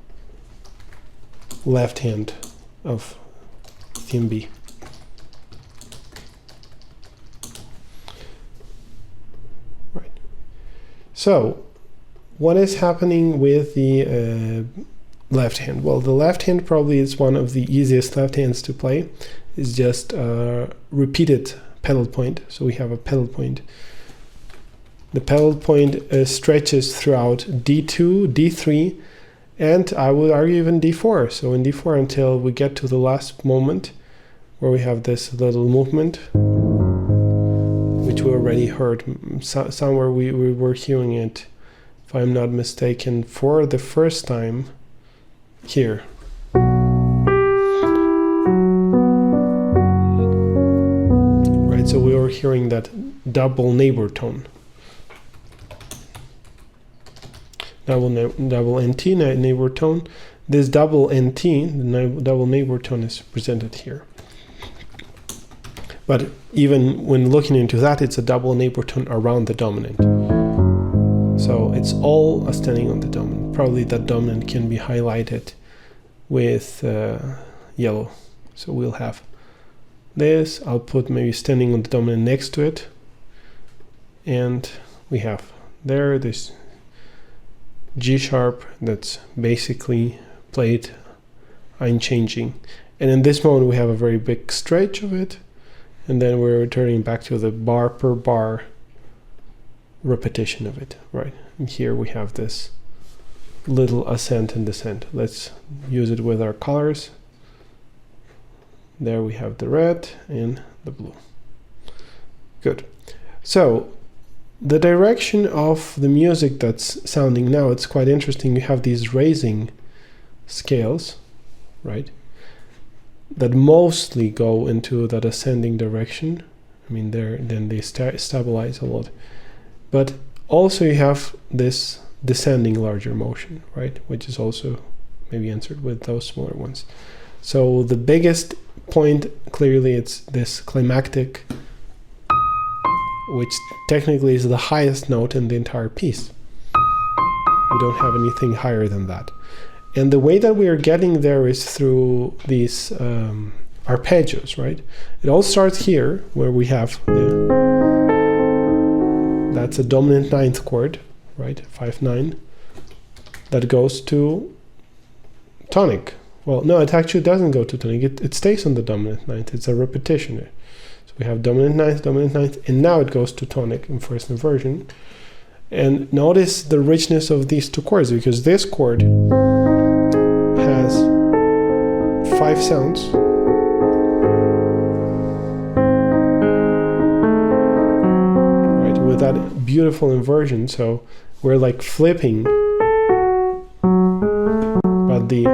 left hand of theme B. Right. So, what is happening with the left hand? Well, the left hand probably is one of the easiest left hands to play. It's just repeated pedal point. So we have a pedal point. The pedal point stretches throughout D2, D3, and I would argue even D4. So in D4 until we get to the last moment where we have this little movement, which we already heard. Somewhere we were hearing it, if I'm not mistaken, for the first time here. Right, so we were hearing that double neighbor tone. Double NT, neighbor tone. This double NT, the double neighbor tone, is presented here. But even when looking into that, it's a double neighbor tone around the dominant. So it's all standing on the dominant. Probably that dominant can be highlighted with yellow. So we'll have this. I'll put maybe standing on the dominant next to it. And we have there this G sharp that's basically played unchanging. And in this moment we have a very big stretch of it. And then we're returning back to the bar per bar repetition of it, right? And here we have this little ascent and descent. Let's use it with our colors. There we have the red and the blue. Good. So the direction of the music that's sounding now, it's quite interesting. You have these raising scales, right, that mostly go into that ascending direction. I mean, then they stabilize a lot. But also you have this descending larger motion, right, which is also maybe answered with those smaller ones. So the biggest point, clearly, it's this climactic, which technically is the highest note in the entire piece. We don't have anything higher than that. And the way that we are getting there is through these arpeggios, right? It all starts here, where we have that's a dominant ninth chord, right? 5/9. That goes to tonic. Well, no, it actually doesn't go to tonic. It stays on the dominant ninth. It's a repetition. So we have dominant ninth, and now it goes to tonic in first inversion. And notice the richness of these two chords, because this chord has 5 sounds. Right, with that beautiful inversion. So we're like flipping, but the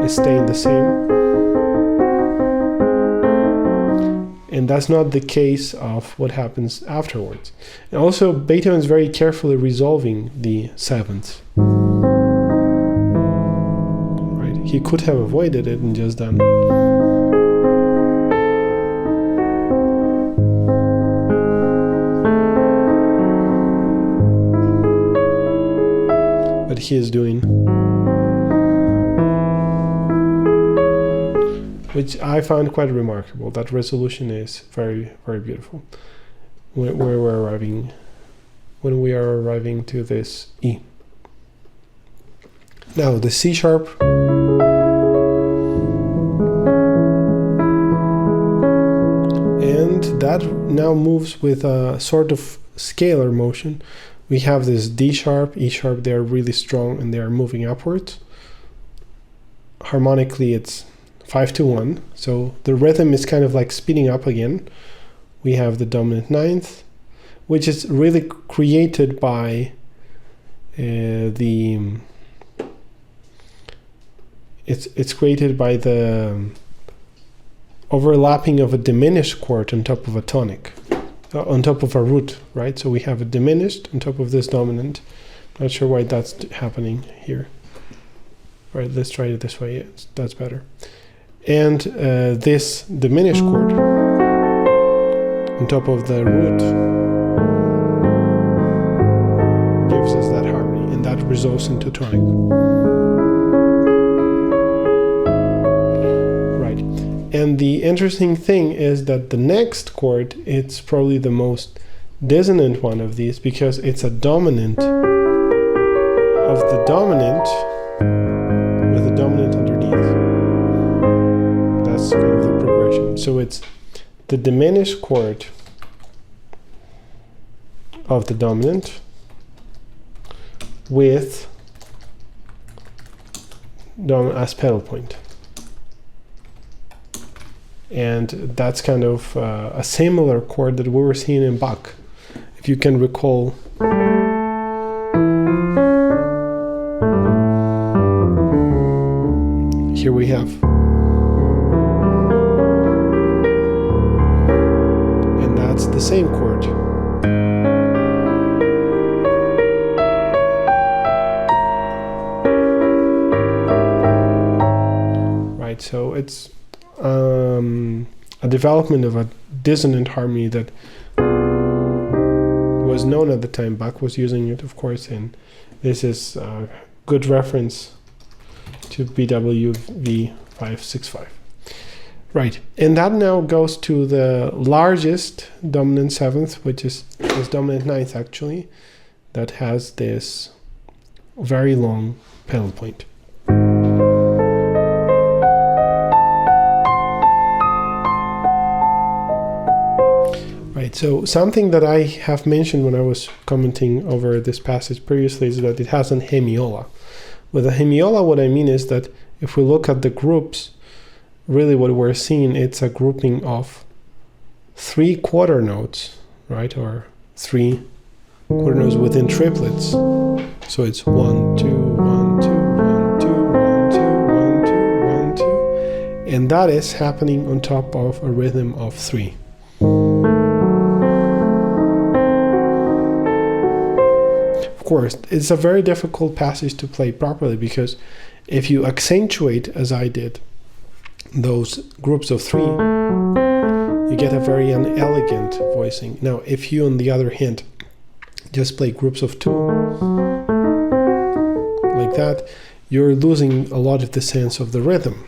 is staying the same. And that's not the case of what happens afterwards. And also, Beethoven is very carefully resolving the sevenths. Right? He could have avoided it and just done. But he is doing. Which I found quite remarkable. That resolution is very, very beautiful. When we are arriving to this E. Now the C sharp. And that now moves with a sort of scalar motion. We have this D sharp, E sharp, they are really strong and they are moving upwards. Harmonically it's 5-1, so the rhythm is kind of like speeding up again. We have the dominant ninth, which is really created by it's created by the overlapping of a diminished chord on top of a tonic, on top of a root, right? So we have a diminished on top of this dominant. Not sure why that's happening here. All right, let's try it this way. Yes, that's better. And this diminished chord on top of the root gives us that harmony, and that resolves into tonic. Right. And the interesting thing is that the next chord, it's probably the most dissonant one of these, because it's a dominant of the dominant with a dominant underneath. That's kind of the progression. So it's the diminished chord of the dominant with as pedal point. And that's kind of a similar chord that we were seeing in Bach. If you can recall, here we have, and that's the same chord. Right, so it's a development of a dissonant harmony that was known at the time. Bach was using it, of course, and this is a good reference to BWV 565. Right, and that now goes to the largest dominant seventh, which is this dominant ninth actually, that has this very long pedal point. Right, so something that I have mentioned when I was commenting over this passage previously is that it has an hemiola. With a hemiola, what I mean is that if we look at the groups, really what we're seeing, it's a grouping of 3 quarter notes, right? Or 3 quarter notes within triplets. So it's 1, 2, 1, 2, 1, 2, 1, 2, 1, 2, 1, 2. And that is happening on top of a rhythm of 3. Of course, it's a very difficult passage to play properly, because if you accentuate, as I did, those groups of 3, you get a very unelegant voicing. Now, if you, on the other hand, just play groups of 2, like that, you're losing a lot of the sense of the rhythm.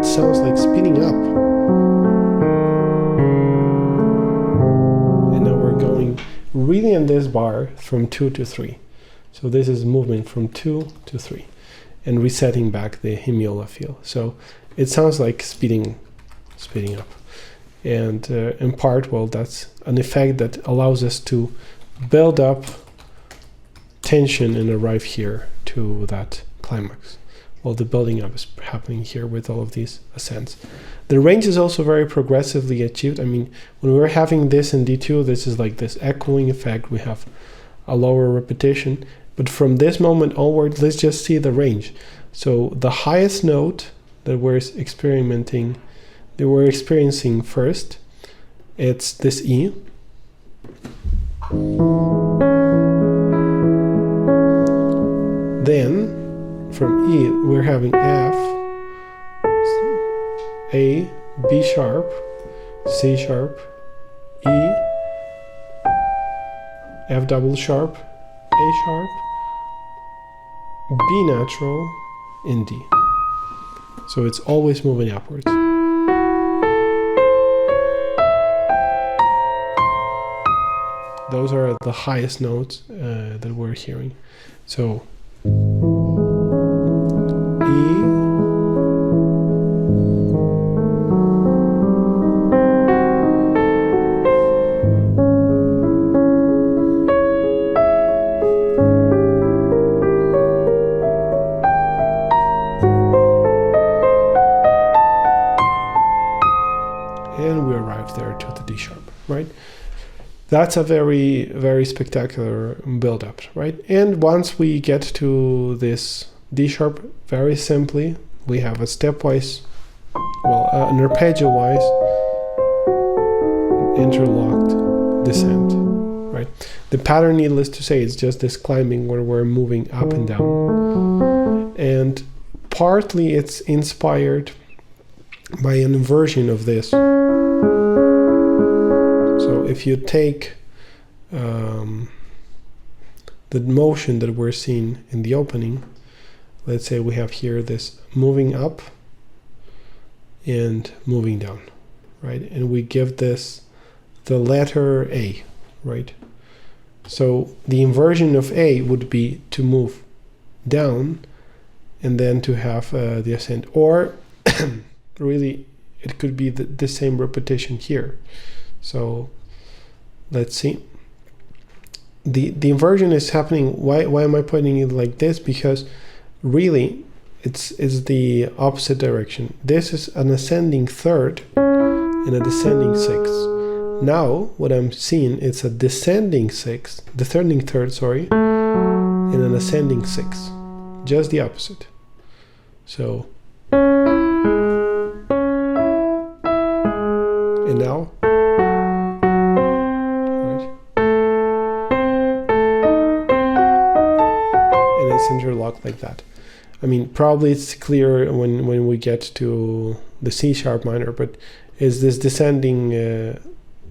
Sounds like speeding up. And now we're going really in this bar from 2 to 3. So this is movement from 2 to 3 and resetting back the hemiola feel. So it sounds like speeding up. And in part, well, that's an effect that allows us to build up tension and arrive here to that climax. Well, the building up is happening here with all of these ascents. The range is also very progressively achieved. I mean, when we're having this in D2, this is like this echoing effect. We have a lower repetition. But from this moment onward, let's just see the range. So the highest note that we're experiencing first, it's this E. Then, from E, we're having F, A, B sharp, C sharp, E, F double sharp, A sharp, B natural, and D. So it's always moving upwards. Those are the highest notes that we're hearing. So E, that's a very, very spectacular build-up, right? And once we get to this D sharp, very simply, we have a stepwise, well, an arpeggio-wise interlocked descent, right? The pattern, needless to say, is just this climbing where we're moving up and down. And partly it's inspired by an inversion of this. So if you take the motion that we're seeing in the opening, let's say we have here this moving up and moving down, right? And we give this the letter A, right? So the inversion of A would be to move down and then to have the ascent. Or really, it could be the same repetition here. So let's see. The inversion is happening. Why am I putting it like this? Because really, it's the opposite direction. This is an ascending third and a descending sixth. Now, what I'm seeing, it's a descending sixth, descending third, sorry, and an ascending sixth. Just the opposite. So, and now, right? And it's interlocked like that. I mean, probably it's clear when we get to the C sharp minor, but is this descending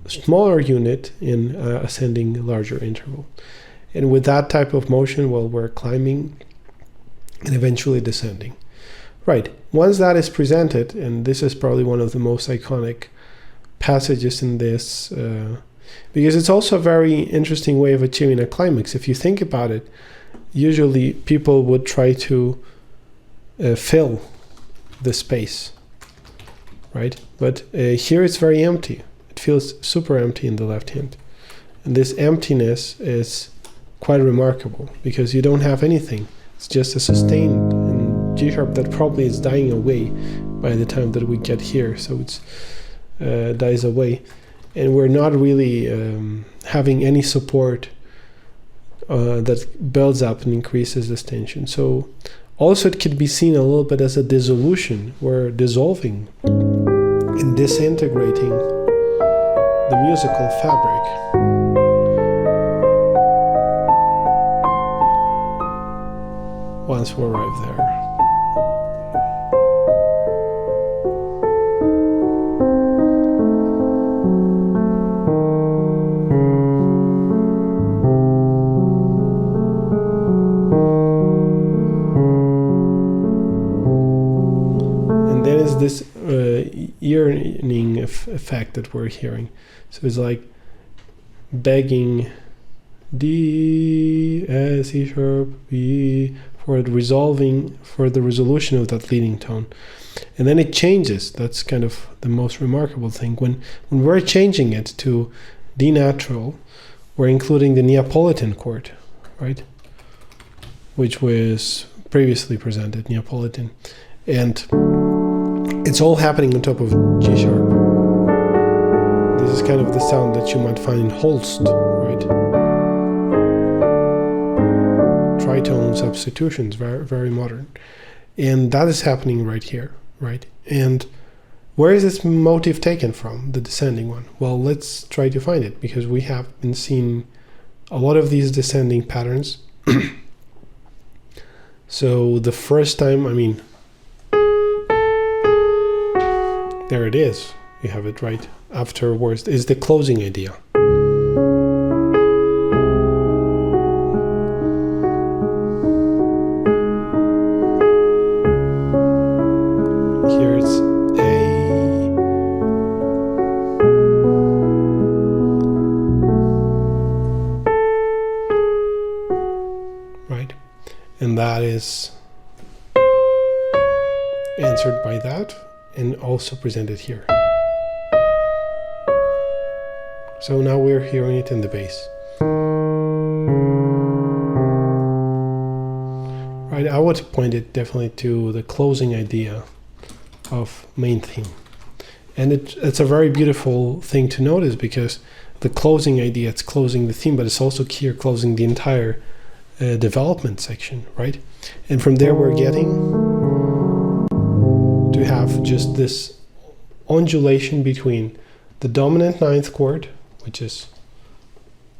smaller unit in ascending larger interval. And with that type of motion, well, we're climbing and eventually descending. Right, once that is presented, and this is probably one of the most iconic passages in this, because it's also a very interesting way of achieving a climax. If you think about it, usually people would try to fill the space, right? But here it's very empty. It feels super empty in the left hand. And this emptiness is quite remarkable because you don't have anything. It's just a sustained in G sharp that probably is dying away by the time that we get here. So it's dies away. And we're not really having any support that builds up and increases this tension. So also it could be seen a little bit as a dissolution. We're dissolving and disintegrating the musical fabric. Once we arrive there. And then is this yearning effect that we're hearing. So it's like begging D, S, E sharp, B, for the resolution of that leading tone. And then it changes. That's kind of the most remarkable thing. When we're changing it to D natural, we're including the Neapolitan chord, right? Which was previously presented, Neapolitan. And it's all happening on top of G sharp. This is kind of the sound that you might find in Holst, right? Tritone substitutions, very, very modern. And that is happening right here, right? And where is this motif taken from, the descending one? Well, let's try to find it, because we have been seeing a lot of these descending patterns. So the first time, I mean, there it is. You have it right afterwards is the closing idea. Here it's A. Right? And that is answered by that and also presented here. So now we're hearing it in the bass. Right, I would point it definitely to the closing idea of main theme. And it's a very beautiful thing to notice, because the closing idea, it's closing the theme, but it's also here closing the entire development section, right? And from there we're getting to have just this undulation between the dominant ninth chord, which is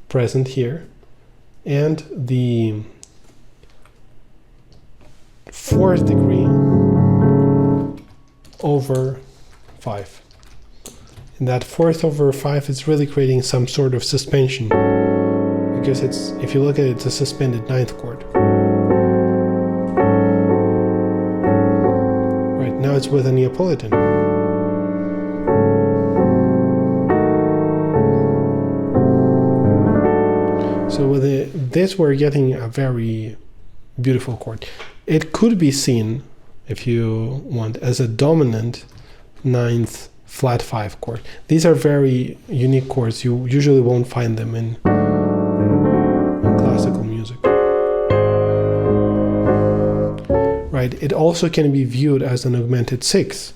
present here, and the fourth degree over 5. And that fourth over 5 is really creating some sort of suspension, because it's, if you look at it, it's a suspended ninth chord. Right, now it's with a Neapolitan. So with this we're getting a very beautiful chord. It could be seen, if you want, as a dominant ninth flat 5 chord. These are very unique chords. You usually won't find them in classical music. Right. It also can be viewed as an augmented 6,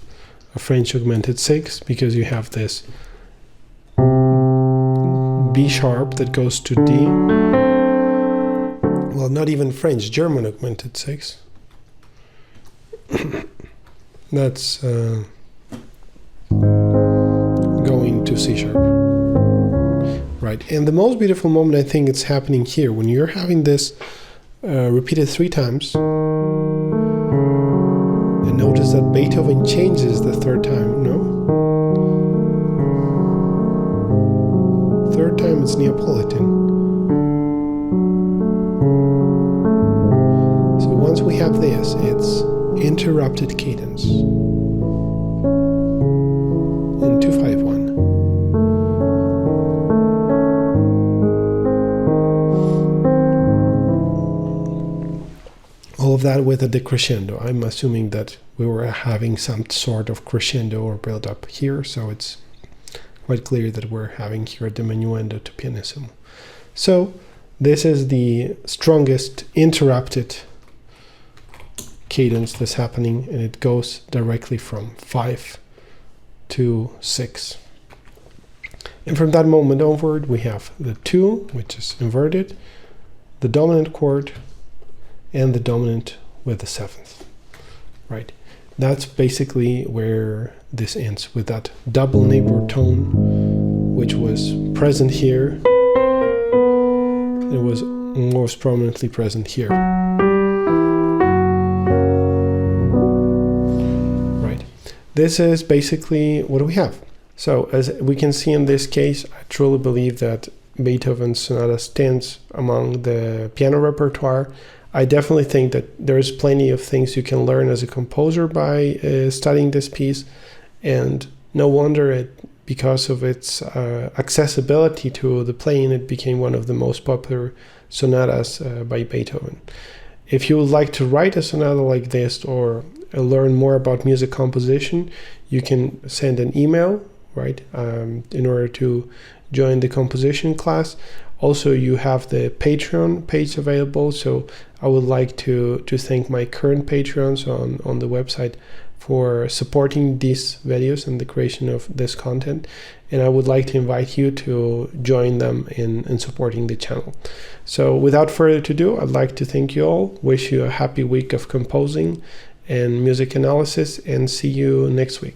a French augmented 6, because you have this B sharp that goes to D. Well, not even French, German augmented 6. That's going to C sharp. Right, and the most beautiful moment, I think, it's happening here when you're having this repeated 3 times. And notice that Beethoven changes the 3rd time, no? 3rd time it's Neapolitan. So once we have this, it's interrupted cadence in 2-5-1. All of that with a decrescendo. I'm assuming that we were having some sort of crescendo or build up here, so it's quite clear that we're having here a diminuendo to pianissimo. So this is the strongest interrupted cadence that's happening, and it goes directly from 5 to 6. And from that moment onward, we have the 2, which is inverted, the dominant chord, and the dominant with the 7th. Right? That's basically where this ends, with that double neighbor tone, which was present here. It was most prominently present here. Right. This is basically what we have. So as we can see in this case, I truly believe that Beethoven's sonata stands among the piano repertoire. I definitely think that there's plenty of things you can learn as a composer by studying this piece, and no wonder because of its accessibility to the playing, it became one of the most popular sonatas by Beethoven. If you would like to write a sonata like this or learn more about music composition, you can send an email, right, in order to join the composition class. Also, you have the Patreon page available, so I would like to thank my current patrons on the website for supporting these videos and the creation of this content, and I would like to invite you to join them in supporting the channel. So without further ado, I'd like to thank you all, wish you a happy week of composing and music analysis, and see you next week.